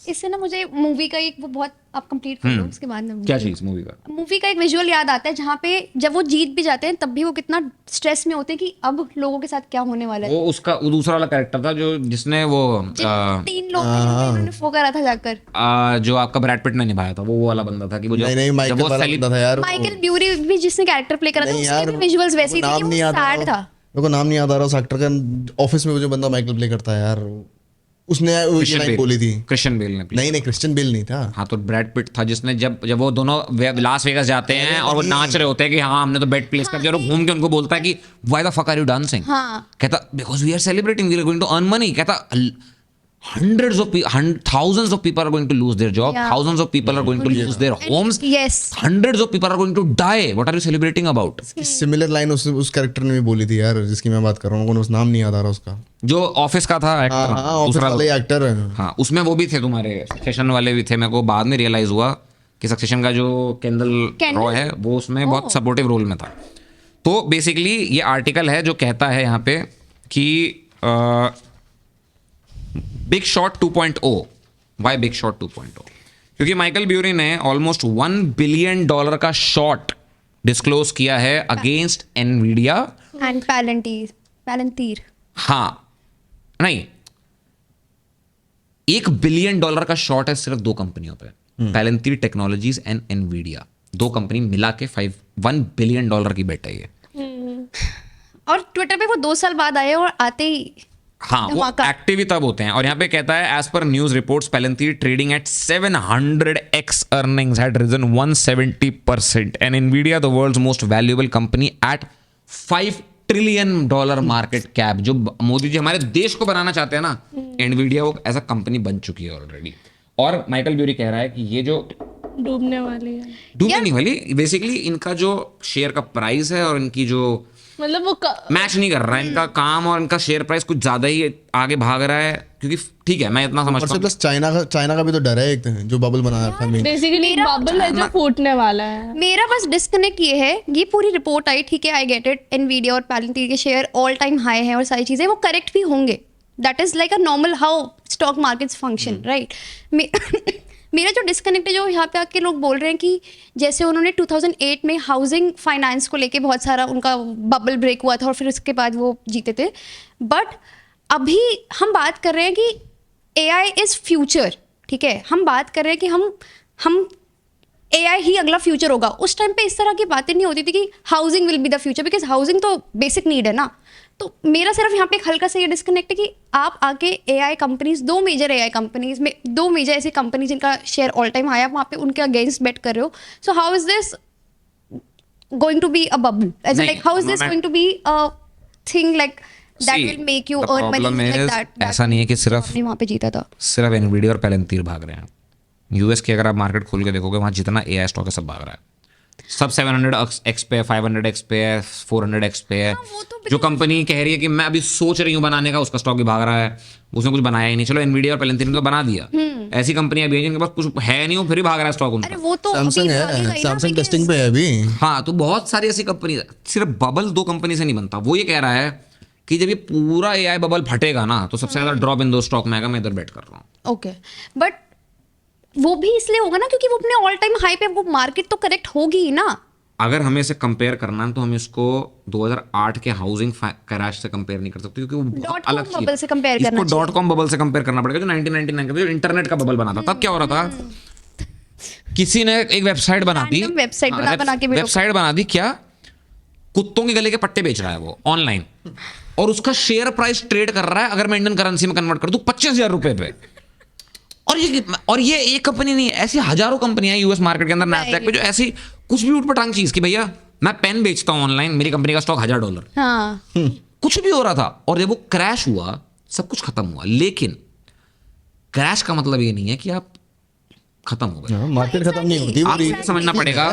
इससे ना मुझे मूवी का एक वो बहुत, आप कंप्लीट कर लो उसके बाद क्या चीज़, मूवी का एक विजुअल याद आता है जहाँ पे जब वो जीत भी जाते हैं तब भी वो कितना स्ट्रेस में होते हैं कि अब लोगों के साथ क्या होने वाला है। वो उसका वो दूसरा वाला कैरेक्टर था जो जिसने वो 3 लोग उन्होंने वो करा था जाकर, जो आपका ब्रैड पिट ने निभाया था, वो वाला बंदा था कि वो जब वो था यार, माइकल ब्यूरी भी जिसने कैरेक्टर प्ले करा था, उसके भी विजुअल्स वैसे ही थे कि वो सैड था। मेरे को नाम नहीं याद आ रहा उस एक्टर का। ऑफिस में वो जो बंदा माइकल प्ले करता है यार, उसने ये लाइन बोली थी। क्रिश्चियन बेल ने। नहीं, क्रिश्चियन बेल नहीं था। हाँ, तो ब्रैड पिट था जिसने जब वो दोनों लास वेगास जाते हैं और वो नाच रहे होते हैं कि हाँ हमने तो बेट प्लेस कर दिया, और घूम के उनको बोलता है कि why the fuck are you dancing. कहता because we are celebrating, we are going to earn money. कहता thousands of people are going to lose their job, thousands of people are going to lose their homes, hundreds of people are going to die. What are you celebrating about? Similar line उस कैरेक्टर ने भी बोली थी यार, जिसकी मैं बात कर रहा हूँ, नाम नहीं याद आ रहा उसका, जो ऑफिस का था एक्टर। दूसरा वाला एक्टर है। हाँ, उसमें वो भी थे, तुम्हारे सक्सेशन वाले भी थे। मेरे को बाद में रियलाइज हुआ कि सक्सेशन का जो केंडल रॉय है वो उसमें बहुत सपोर्टिव रोल में था। तो बेसिकली ये आर्टिकल है जो कहता है यहाँ पे कि big shot 2.0। Why big shot 2.0? क्योंकि माइकल ब्यूरी ने ऑलमोस्ट $1 billion का शॉट डिस्क्लोज किया है अगेंस्ट एनवीडिया एंड पैलेंटीर। हाँ, नहीं, $1 billion का शॉट है सिर्फ 2 कंपनियों पे, पैलेंटीर टेक्नोलॉजीज एंड एनवीडिया। 2 कंपनी मिला के $1 billion की बेट है ये। और ट्विटर पे वो 2 साल बाद आए और आते ही हाँ, वो एक्टिव ही तब होते हैं। और यहाँ पे कहता है as per news reports Palantir trading at 700x earnings had risen 170% and Nvidia the world's most valuable company at $5 trillion market cap. जो मोदी जी हमारे देश को बनाना चाहते हैं ना, एनवीडिया वो ऐसा कंपनी बन चुकी है ऑलरेडी। और माइकल ब्यूरी कह रहा है कि ये जो डूबने वाली है, डूबने नहीं वाली, बेसिकली इनका जो शेयर का प्राइस है और इनकी जो मतलब वो मैच नहीं कर रहा है, इनका काम और इनका शेयर प्राइस कुछ ज्यादा ही आगे भाग रहा है। क्योंकि ठीक है, मैं इतना समझता हूँ, प्लस चाइना का भी तो डर है एक, जो बबल बना रखा है, बेसिकली बबल है जो फूटने वाला है। मेरा बस डिस्कनेक्ट ये है, ये पूरी रिपोर्ट आई, ठीक है, आई गेट इट, एनवीडिया और पैलेंटीर के शेयर ऑल टाइम हाई है और सारी चीजें वो करेक्ट भी होंगे, that is like a normal how stock markets function, right. मेरा जो डिस्कनेक्ट है, जो यहाँ पे आके लोग बोल रहे हैं कि जैसे उन्होंने 2008 में हाउसिंग फाइनेंस को लेके बहुत सारा उनका बबल ब्रेक हुआ था और फिर उसके बाद वो जीते थे, बट अभी हम बात कर रहे हैं कि AI इज़ फ्यूचर, ठीक है, हम बात कर रहे हैं कि हम AI ही अगला फ्यूचर होगा। उस टाइम पे इस तरह की बातें नहीं होती थी कि housing will be the future, because housing तो बेसिक नीड है ना। तो मेरा सिर्फ यहाँ पे एक हल्का सा ये डिस्कनेक्ट है कि आप आके AI companies, 2 major AI companies में 2 मेजर ऐसी कंपनीज जिनका शेयर ऑल टाइम हाई, आप वहाँ पे उनके अगेंस्ट बेट कर रहे हो. So how is this going to be a bubble? एज नहीं, like how is this going to be a thing like that will make you earn money like that? ऐसा नहीं है कि सिर्फ वहाँ पे जीता था. सिर्फ एनवीडिया और पेलेंतीर भाग रहे हैं. यूएस की अगर आप मार्केट खोल के देखोगे, वहाँ जितना AI स्टॉक है सब भाग रहा है. सब 700x पे, 500x पे है, 400x पे है. जो कंपनी कह रही है कि मैं अभी सोच रही हूँ बनाने का, उसका स्टॉक भी भाग रहा है. उसने कुछ बनाया ही नहीं. चलो एनवीडिया और पेलेंतीर ने तो बना दिया. ऐसी कंपनी अभी है जिनके पास कुछ है नहीं, वो फिर भी भाग रहा है स्टॉक उनका. अरे वो तो सैमसंग है, सैमसंग टेस्टिंग पे है अभी. हाँ, तो बहुत सारी ऐसी कंपनी. सिर्फ बबल 2 कंपनी से नहीं बनता. वो ये कह रहा है कि जब ये पूरा AI बबल फटेगा ना, तो सबसे ज्यादा ड्रॉप इन 2 स्टॉक में आएगा. मैं इधर बेट कर रहा हूँ. ओके, बट वो भी इसलिए होगा ना क्योंकि वो अपने ऑल टाइम हाई पे, वो मार्केट तो करेक्ट होगी ही ना. अगर हमें इसे कंपेयर करना है तो हम इसको 2008 के हाउसिंग क्रैश से कंपेयर नहीं कर सकते, क्योंकि वो बहुत अलग चीज. बबल से कंपेयर करना इसको .com बबल से कंपेयर करना पड़ेगा, जो 1999 का जो इंटरनेट का बबल बना था. तब क्या हो रहा था, किसी ने एक वेबसाइट बना दी. वेबसाइट बना के वेबसाइट बना दी. क्या कुत्तों के गले के पट्टे बेच रहा है वो ऑनलाइन, और उसका शेयर प्राइस ट्रेड कर रहा है, अगर मैं इंडियन करेंसी में कन्वर्ट कर दूं, 25,000 रुपए पे. और ये एक कंपनी नहीं है, ऐसी हजारों कंपनियां यूएस मार्केट के अंदर नैस्डैक पे जो ऐसी कुछ भी उठपटांग चीज की, भैया मैं पेन बेचता हूं ऑनलाइन, मेरी कंपनी का स्टॉक $1,000. हाँ. कुछ भी हो रहा था. और जब वो क्रैश हुआ, सब कुछ खत्म हुआ. लेकिन क्रैश का मतलब ये नहीं है कि आप खत्म हो गए. मार्केट खत्म नहीं होती. आपको समझना पड़ेगा,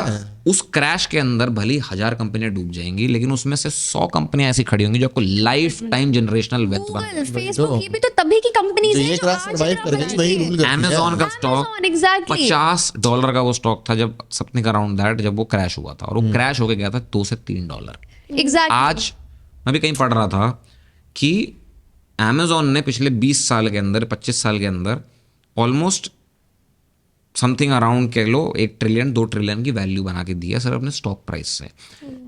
उस क्रैश के अंदर भली 1000 कंपनियां डूब जाएंगी, लेकिन उसमें से 100 कंपनियां ऐसी खड़ी होंगी जो आपको लाइफ टाइम जनरेशनल वेल्थ बना. फेसबुक, ये भी तो तभी की कंपनीज है जो आज सर्वाइव कर गई, वही रूल करती है. Amazon का स्टॉक $50 का वो स्टॉक था जब समथिंग अराउंड दैट, जब वो क्रैश हुआ था. और वो क्रैश होके गया था $2 से $3. एग्जैक्टली. आज मैं भी कहीं पढ़ रहा था कि Amazon ने पिछले 20 साल के अंदर, 25 साल के अंदर ऑलमोस्ट समथिंग अराउंड कह लो 1 ट्रिलियन 2 ट्रिलियन की वैल्यू बना के दी है सिर्फ अपने स्टॉक प्राइस से.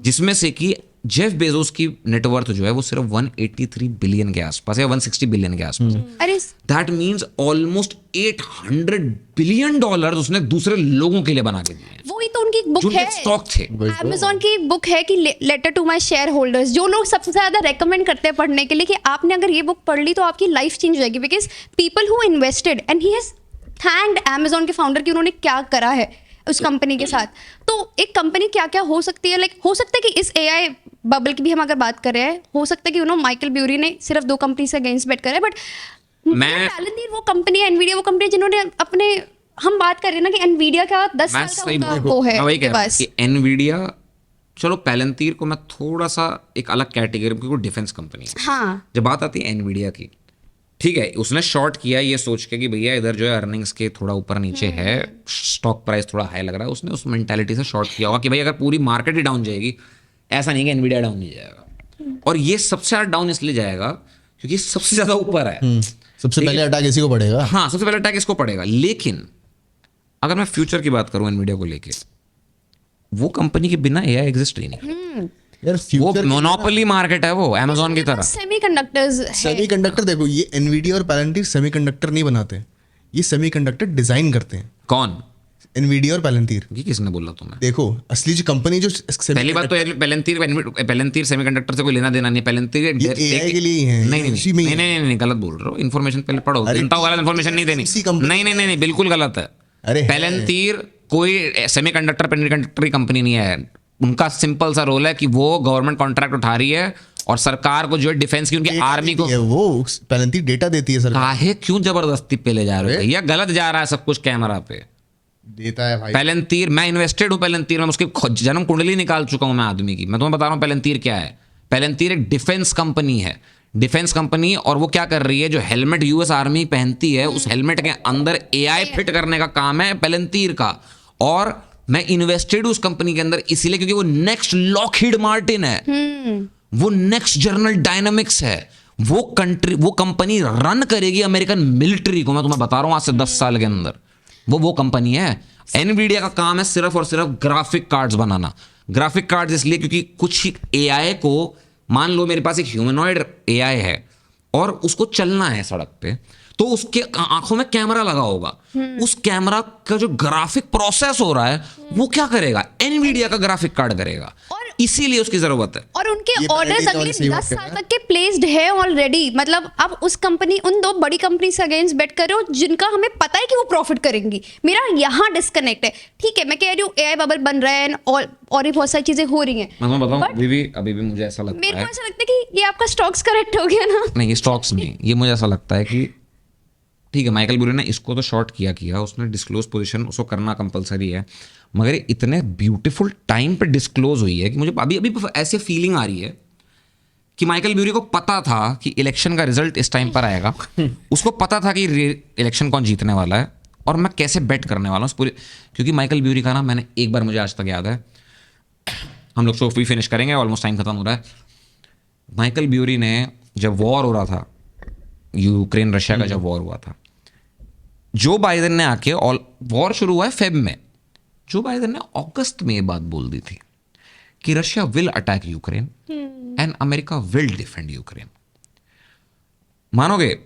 जिसमें से कि जेफ बेजोस की नेटवर्थ जो है वो सिर्फ 183 बिलियन के आसपास है, 160 बिलियन के आसपास. अरे दैट मीन्स ऑलमोस्ट $800 बिलियन उसने दूसरे लोगों के लिए बना के दिए. वही तो उनकी एक बुक है, स्टॉक थे. Amazon की एक बुक है कि letter to my shareholders, जो लोग सबसे ज्यादा रेकमेंड करते हैं पढ़ने के लिए कि आपने अगर ये बुक पढ़ ली तो आपकी लाइफ चेंज हो जाएगी. Because people who invested and he has thanked Amazon के फाउंडर कि उन्होंने क्या करा है उस कंपनी के साथ. तो एक कंपनी क्या क्या हो सकती है, लाइक हो सकता है कि इस AI बबल की भी हम अगर बात कर रहे हैं, हो सकता है कि माइकल ब्यूरी ने सिर्फ 2 कंपनी से अगेंस्ट बेट करा है. बट पेलेंतीर वो कंपनी है, एनवीडिया वो कंपनी जिन्होंने अपने, हम बात कर रहे हैं ना कि एनवीडिया का 10 साल का वो है उनके पास. एनवीडिया, चलो पेलेंतीर को मैं थोड़ा सा एक अलग कैटेगरी, क्योंकि डिफेंस कंपनी है. हाँ. जब बात आती है एनवीडिया की, ठीक है, उसने शॉर्ट किया ये सोच के कि भैया इधर जो है अर्निंग्स के थोड़ा ऊपर नीचे है, स्टॉक प्राइस थोड़ा हाई लग रहा है. उसने उस मेंटालिटी से शॉर्ट किया होगा कि भाई अगर पूरी मार्केट ही डाउन जाएगी, ऐसा नहीं कि एनवीडिया डाउन नहीं जाएगा. और ये सबसे ज्यादा डाउन इसलिए जाएगा क्योंकि सबसे ज्यादा ऊपर है. सबसे पहले अटैक इसी को पड़ेगा. हाँ, सबसे पहले अटैक इसको पड़ेगा. लेकिन अगर मैं फ्यूचर की बात करूं एनवीडिया को लेके, वो कंपनी के बिना AI एग्जिस्ट ही नहीं. यार वो मोनोपोली मार्केट है वो, Amazon की तरह. सेमीकंडक्टर देखो, ये एनवीडिया और पेलेंटीर सेमीकंडक्टर नहीं बनाते, ये सेमीकंडक्टर डिजाइन करते हैं. कौन? एनवीडिया और पेलेंटीर. ये किसने बोला तुम्हें? देखो, असली जो कंपनी जो पहली बात तो पेलेंतीर सेमीकंडक्टर से कोई लेना देना नहीं. पेलेंतीर AI के लिए ही है. नहीं, गलत बोल रहे हो. इन्फॉर्मेशन पहले पढ़ो. जनता को गलत इन्फॉर्मेशन नहीं देनी. नहीं, बिल्कुल गलत है. पेलेंतीर कोई सेमीकंडक्टर की कंपनी नहीं है. उनका सिंपल सा रोल है कि वो गवर्नमेंट कॉन्ट्रैक्ट उठा रही है और सरकार को जो है डिफेंस की, उनकी आर्मी को वो पेलेंतीर डेटा देती है सरकार. काहे क्यों जबरदस्ती पे ले जा रहे हो? या गलत जा रहा है सब कुछ कैमरा पे देता है भाई. पेलेंतीर, मैं इन्वेस्टेड हूं पेलेंतीर में, उसकी जन्म कुंडली निकाल चुका हूं मैं आदमी की. मैं तुम्हें बता रहा हूं पेलेंतीर क्या है. पेलेंतीर एक डिफेंस कंपनी है, डिफेंस कंपनी. और वो क्या कर रही है, जो हेलमेट यूएस आर्मी पहनती है, उस हेलमेट के अंदर AI फिट करने का काम है पेलेंतीर का. और मैं इन्वेस्टेड उस कंपनी के अंदर इसलिए क्योंकि वो नेक्स्ट लॉकहीड मार्टिन है, वो नेक्स्ट जनरल डायनामिक्स है. वो कंपनी रन करेगी अमेरिकन मिलिट्री को. मैं तुम्हें बता रहा हूं आज से 10 साल के अंदर वो कंपनी है. एनवीडिया का काम है सिर्फ और सिर्फ ग्राफिक कार्ड्स बनाना. ग्राफिक कार्ड्स इसलिए क्योंकि कुछ AI को, मान लो मेरे पास एक ह्यूमनॉइड AI है और उसको चलना है सड़क पे, तो उसके आंखों में कैमरा लगा होगा. उस कैमरा का जो ग्राफिक प्रोसेस हो रहा है वो क्या करेगा? एनवीडिया का ग्राफिक कार्ड करेगा. इसीलिए उसकी जरूरत है। और उनके ये ऑर्डर्स पहले अगले सही 10 बात साल तक के प्लेस्ड है ऑलरेडी। मतलब आप उस कंपनी, उन 2 बड़ी कंपनी से अगेंस्ट बेट कर रहे हो जिनका हमें पता है कि वो प्रॉफिट करेंगी। मेरा यहाँ डिस्कनेक्ट है। ठीक है, मैं कह रही हूँ AI बबल बन रहा है और भी बहुत सारी चीजें हो रही हैं। मैं तुम्हें बताऊं, But अभी भी मुझे ऐसा लगता मेरे है, को ऐसा लगता है कि ये आपका स्टॉक्स करेक्ट हो गया ना। नहीं ये स्टॉक्स नहीं, ये मुझे ऐसा लगता है कि ठीक है माइकल ब्यूरी ने इसको तो शॉर्ट किया, उसने डिस्क्लोज पोजीशन उसको करना कंपलसरी है, मगर ये इतने ब्यूटीफुल टाइम पे डिस्क्लोज हुई है कि मुझे अभी अभी ऐसे फीलिंग आ रही है कि माइकल ब्यूरी को पता था कि इलेक्शन का रिजल्ट इस टाइम पर आएगा, उसको पता था कि इलेक्शन कौन जीतने वाला है और मैं कैसे बेट करने वाला हूँ पूरे। क्योंकि माइकल ब्यूरी का ना, मैंने एक बार, मुझे आज तक याद है, हम लोग शो भी फिनिश करेंगे, ऑलमोस्ट टाइम खत्म हो रहा है। माइकल ब्यूरी ने जब वॉर हो रहा था, यूक्रेन रशिया का जब वॉर हुआ था, जो बाइडेन ने आके, वॉर शुरू हुआ है फेब में, जो बाइडेन ने अगस्त में ये बात बोल दी थी कि Russia will attack Ukraine and America will defend Ukraine. मानोगे,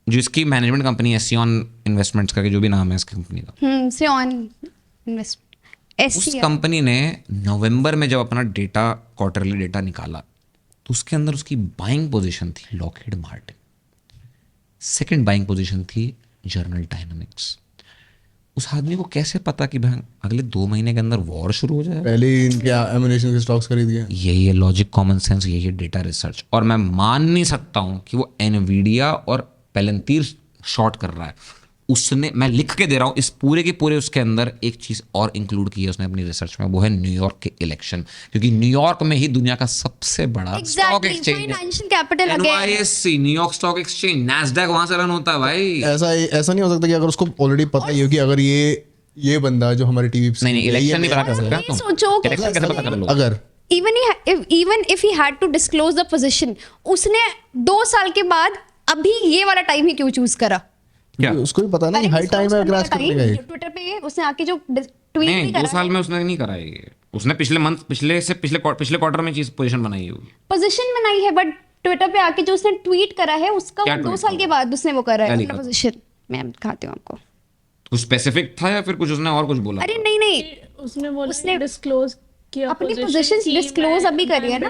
जो इसकी मैनेजमेंट कंपनी है सियॉन इन्वेस्टमेंट्स का, जो भी नाम है इस कंपनी का, सियॉन इन्वेस्टमेंट, उस कंपनी ने नवंबर में जब अपना डेटा, क्वार्टरली डेटा निकाला, तो उसके अंदर उसकी बाइंग पोजीशन थी Lockheed Martin, second buying position थी जनरल डायनामिक्स। उस आदमी को कैसे पता कि भाई अगले 2 महीने के अंदर वॉर शुरू हो जाए? पहले ही इनके एमुनेशन के स्टॉक्स खरीद गया। यही है लॉजिक, कॉमन सेंस, यही है डेटा रिसर्च। और मैं मान नहीं सकता हूं कि वो एनवीडिया और पेलंतीर शॉर्ट कर रहा है। उसने, मैं लिख के दे रहा हूं, इस पूरे के पूरे उसके अंदर एक चीज और इंक्लूड की है उसने अपनी रिसर्च में, वो है न्यूयॉर्क के इलेक्शन, क्योंकि न्यूयॉर्क में ही दुनिया का सबसे बड़ा स्टॉक एक्सचेंज है, financial capital NYSE, New York stock exchange, Nasdaq वहां से रन होता है भाई। ऐसा नहीं हो सकता कि अगर उसको ऑलरेडी पता ही हो कि अगर ये बंदा जो हमारे टीवी पे, नहीं इलेक्शन नहीं पता कर सकता तुम, सोचो इलेक्शन कैसे पता कर लोगे? अगर even if he had to disclose the position, उसने 2 साल के बाद अभी ये वाला टाइम ही क्यों चूज करा? क्या उसको भी पता ना कि हाई टाइम है क्रैश करने का। ट्विटर पे उसने आके जो ट्वीट नहीं, भी 2 करा साल में उसने नहीं करा ये, उसने पिछले क्वार्टर में चीज पोजीशन बनाई है, पोजीशन बनाई है, बट ट्विटर पे आके जो उसने ट्वीट करा है उसका क्या 2 tweet साल के बाद उसने वो करा है क्या अपना लिखा था? पोजीशन। मैं दिखाती हूँ आपको। कुछ स्पेसिफिक था या फिर कुछ उसने और कुछ बोला? अरे नहीं, उसने बोला डिस्क्लोज किया अपनी पोजीशंस डिस्क्लोज अभी करी है ना।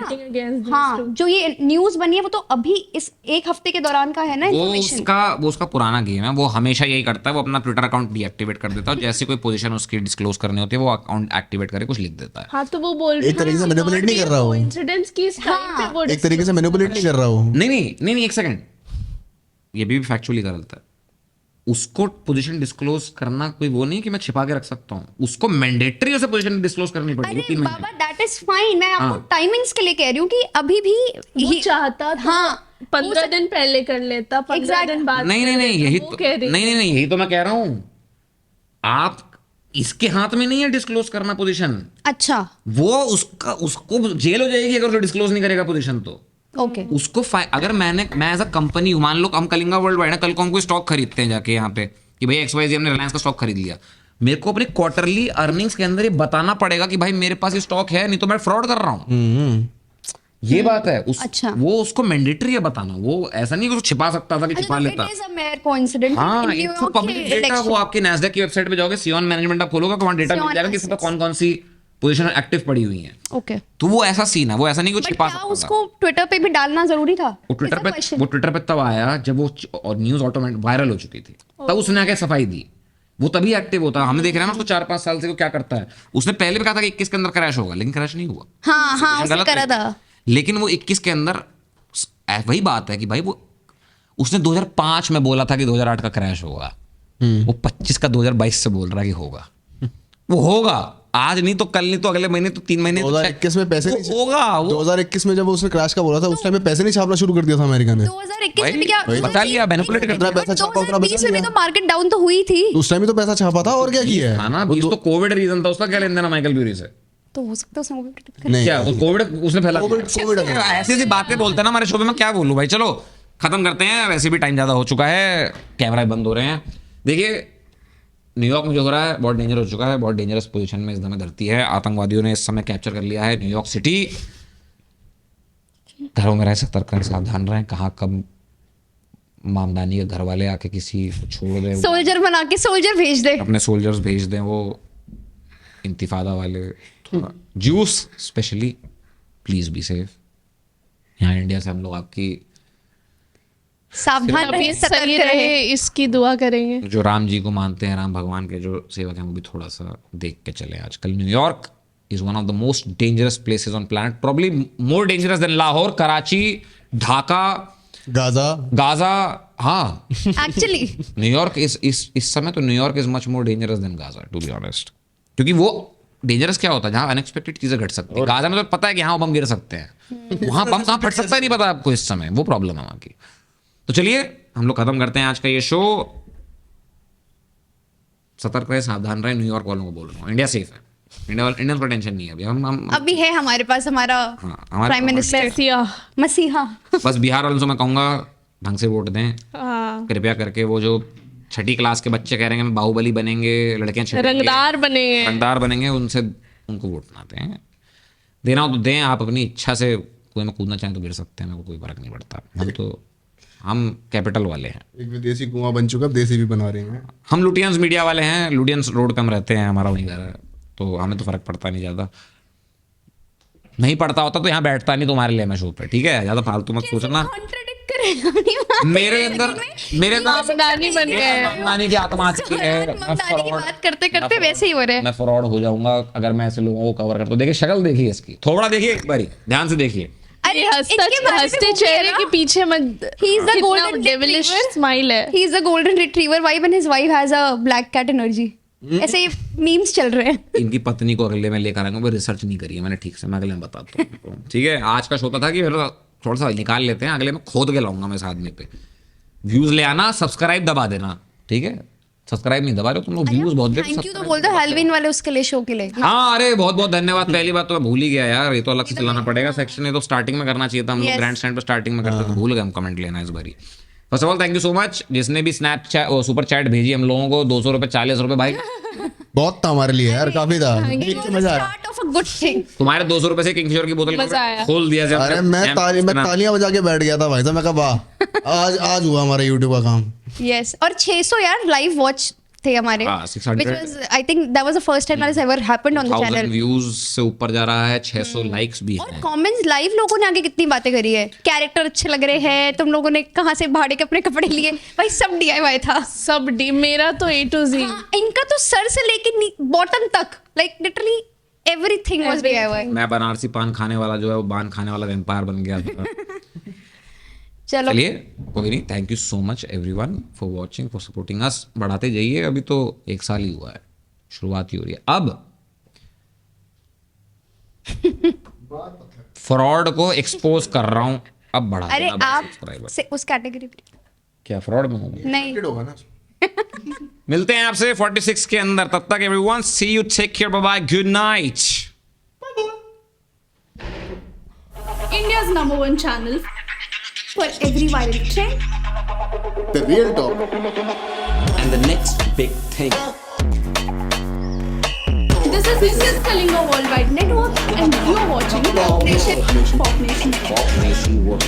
हाँ, जो ये न्यूज बनी है वो तो अभी इस 1 हफ्ते के दौरान का है ना इन्फॉर्मेशन। वो उसका पुराना गेम है, वो हमेशा यही करता है, वो अपना ट्विटर अकाउंट डीएक्टिवेट कर देता है, जैसे कोई पोजीशन उसकी डिस्क्लोज करनी होती है वो अकाउंट एक्टिवेट करके कुछ लिख देता है। हाँ, तो वो बोल एक तरीके से मैनिपुलेट नहीं कर रहा हूँ, इंसिडेंट्स की इस टाइम पे वो एक तरीके से मैनिपुलेट नहीं कर रहा हूँ। नहीं, एक सेकंड, ये भी फैक्चुअली गलत है। उसको पोजीशन डिस्क्लोज करना कोई वो नहीं है कि मैं छिपा के रख सकता हूँ, उसको मैंडेटरी उसे पोजीशन डिस्क्लोज करनी पड़ेगी 3 महीने। बाबा दैट इज फाइन, मैं आपको हाँ। टाइमिंग्स के लिए कह रही हूँ कि अभी भी वो चाहता था। हाँ, 15 दिन पहले कर लेता, 15 दिन बाद नहीं, यही तो नहीं, यही तो मैं कह रहा हूँ। आप, इसके हाथ में नहीं है डिस्क्लोज करना पोजीशन। अच्छा, वो उसको जेल हो जाएगी अगर उसे डिस्क्लोज नहीं करेगा पोजीशन तो। ओके, उसको अगर मैं एज अ कंपनी हूं, मान लो हम कलिंगा वर्ल्ड वाइड, कल को हम कोई स्टॉक खरीदते हैं जाके यहाँ पे कि भाई XYZ हमने रिलायंस का स्टॉक खरीद लिया, मेरे को अपने क्वार्टरली अर्निंग्स के अंदर ये बताना पड़ेगा कि भाई मेरे पास ये स्टॉक है, नहीं तो मैं फ्रॉड कर रहा हूँ। ये बात है। अच्छा, वो उसको मैंडेटरी है बताना, वो ऐसा नहीं कि उसको छिपा सकता था कि छिपा लेता। It is a mayor coincidence. हाँ, इट्स पब्लिक डेटा। वो आपके नैस्डैक की वेबसाइट पे जाओगे, सियॉन मैनेजमेंट आप खोलोगे तो वहां डेटा मिल जाएगा कि इस पर कौन सी पोजीशन एक्टिव पड़ी हुई है। ओके, तो वो ऐसा सीन है, वो ऐसा नहीं कुछ छिपा सकता था। उसको ट्विटर पे भी डालना जरूरी था। वो ट्विटर पे तब आया जब वो न्यूज ऑटोमेटिक वायरल हो चुकी थी, तब उसने आके सफाई दी। वो तभी एक्टिव होता है। हमने देख रहे हैं ना उसको 4-5 साल से वो क्या करता है। उसने पहले भी कहा था कि 21 के अंदर क्रैश होगा, लेकिन क्रैश नहीं हुआ। हाँ, उसने करा था। लेकिन वो 21 के अंदर वही बात है कि भाई वो उसने 2005 में बोला था कि 2008 का क्रैश होगा, वो 25 का 2022 से बोल रहा है कि होगा। वो होगा, आज नहीं तो कल, नहीं तो अगले महीने, तो 3 महीने। 2021 में पैसे नहीं होगा। 2021 में जब उसने क्रैश का बोला था, उस टाइम में पैसे नहीं छापना शुरू कर दिया था अमेरिका ने। 2021 में क्या बता लिया, मैनिपुलेट कर दिया। पैसा छापा, उतना 2020 में भी तो मार्केट डाउन तो हुई थी। उस टाइम में तो पैसा छापा था, और क्या किया है? हाँ ना, तो कोविड रीजन था उसका, क्या लेन देना माइकल ब्यूरी से? तो हो सकता है नहीं, क्या कोविड उसने फैला? कोविड ऐसी ऐसी बातें बोलते हैं ना हमारे शो में, मैं क्या बोलूं भाई। चलो खत्म करते हैं, वैसे भी टाइम ज्यादा हो चुका है, कैमरा बंद हो रहे हैं। देखिए, न्यूयॉर्क में जो हो रहा है बहुत डेंजर हो चुका है, बहुत डेंजरस पोजीशन में इस समय धरती है। आतंकवादियों ने इस समय कैप्चर कर लिया है न्यूयॉर्क सिटी। घरों में रह सतर्क रहें, सावधान रहें, कहाँ कब मामदानी के घर वाले आके किसी को छोड़ दें, सोल्जर बना के सोल्जर भेज दे, अपने सोल्जर्स भेज दें, वो इंतिफादा वाले। Juice specially please be safe. यहाँ इंडिया से हम लोग आपकी सावधान रहिए, तबीयत सतर्क सही रहे। रहे इसकी दुआ करेंगे। जो राम जी को मानते हैं, राम भगवान के जो सेवक हैं, वो भी थोड़ा सा देख के चले। आजकल New York is one of the most dangerous places on planet, probably more dangerous than Lahore, Karachi, Dhaka, Gaza. हाँ, एक्चुअली न्यूयॉर्क इस समय तो New York is much more dangerous than Gaza, to be honest. क्योंकि वो डेंजरस क्या होता है, जहाँ अनएक्सपेक्टेड चीजें घट सकती है। गाजा में तो पता है कि हाँ बम गिर सकते हैं, वहां बम कहाँ फट सकता है नहीं पता आपको इस समय, वो प्रॉब्लम है वहां की। तो चलिए हम लोग खत्म करते हैं आज का ये शो। सतर्क रहे, सावधान रहे, न्यूयॉर्क वालों को बोल रहा हूँ, इंडिया सेफ है, इंडियन को टेंशन नहीं है अभी। हम अभी है हमारे पास हमारा हमारे प्राइम मिनिस्टर मसीहा। बस बिहार वालों से मैं कहूंगा ढंग से वोट दें हाँ, कृपया करके। वो जो छठी क्लास के बच्चे कह रहे हैं बाहुबली बनेंगे, लड़कियां छठी रंगदार बनेंगे, उनसे उनको वोट ना दें। देना हो तो दें, आप अपनी इच्छा से कुएं में कूदना चाहें तो गिर सकते हैं, मेरे को कोई फर्क नहीं पड़ता। हम कैपिटल वाले हैं, एक विदेशी कुआं बन चुका, देसी भी बना रहे हैं। हम लुटियंस मीडिया वाले हैं, लुटियंस रोड कम रहते हैं, हमारा वहीं घर है, तो हमें तो फर्क पड़ता नहीं ज़्यादा। नहीं पड़ता होता तो यहाँ बैठता नहीं तुम्हारे लिए मैं शो पे, ठीक है? ज़्यादा फालतू मत सोचना। मेरे अंदर ममदानी बन गए, ममदानी की आत्मा आ चुकी है। ममदानी की बात करते करते वैसे ही हो रहे हैं। मैं फ्रॉड हो जाऊंगा अगर मैं ऐसे लोगों को कवर करता हूँ। देखिए शक्ल देखिए इसकी, थोड़ा देखिए एक बारी ध्यान से देखिए। अरे हंसते चेहरे के पीछे मत, he is the golden devilish smile है। He is the golden retriever wife and his wife has a black cat energy. ऐसे मीम्स चल रहे हैं। इनकी पत्नी को अगले में लेकर आऊंगा, रिसर्च नहीं करी है मैंने ठीक से, मैं अगले में बताता हूँ। ठीक है, आज का शो था कि थोड़ा सा निकाल लेते हैं, अगले में खोद के लाऊंगा मैं इस आदमी पे। व्यूज ले आना, सब्सक्राइब दबा देना, ठीक है? सब्सक्राइब नहीं दबा रहे हो तुम लोग, व्यूज बहुत देते। थैंक यू तो बोल दो हैलोवीन वाले उसके लिए, शो के लिए। हाँ, अरे बहुत बहुत धन्यवाद। पहली बात तो मैं भूल ही गया यार, ये तो अलग से चलाना पड़ेगा सेक्शन, ये तो स्टार्टिंग में करना चाहिए था। हम लोग ग्रैंड स्टैंड पर स्टार्टिंग में करते तो भूल गए हम कमेंट लेना इस बारी। First of all thank you so much जिसने भी स्नैपचैट सुपर चैट भेजी हम लोगों को, 200 रुपए 40 रुपए भाई बहुत था हमारे लिए यार, काफी था, मजा आया। तुम्हारे 200 रुपए से किंगफिशर की बोतल खोल दिया। अरे मैं तालियां बजा के बैठ गया था भाई साहब, मैं कहा वाह आज हुआ हमारा यूट्यूब का काम। यस, और 600 यार लाइव वॉच थे हमारे, which was I think that was the first time that has ever happened on the channel। 1000 views से ऊपर जा रहा है, 600 लाइक्स भी हैं। और कमेंट्स लाइव लोगों ने आगे कितनी बातें करी है, कैरेक्टर अच्छे लग रहे हैं, तुम लोगों ने कहाँ से भाड़े के अपने कपड़े लिए, भाई सब DIY था, सब मेरा तो A to Z। इनका तो सर से लेके बॉटम तक, like literally everything was DIY। मैं बनारसी पान खाने वाला जो है वो पान खाने वाला एम्पायर बन गया था। चलिए कोई नहीं, thank you so much everyone for watching, for supporting us. बढ़ाते जाइए, अभी तो 1 साल ही हुआ है, शुरुआत ही हो रही है। अब फ्रॉड को एक्सपोज कर रहा हूं, अब बढ़ा। अरे आप से उस कैटेगरी क्या फ्रॉड में होंगे? नहीं होगा ना। मिलते हैं आपसे 46 के अंदर, तब तक everyone see you, take care, bye bye, good night. India's #1 channel for every viral trend. The real talk. And the next big thing. This is Kalinga Worldwide Network, and you're watching Pop Nation. Pop Nation World.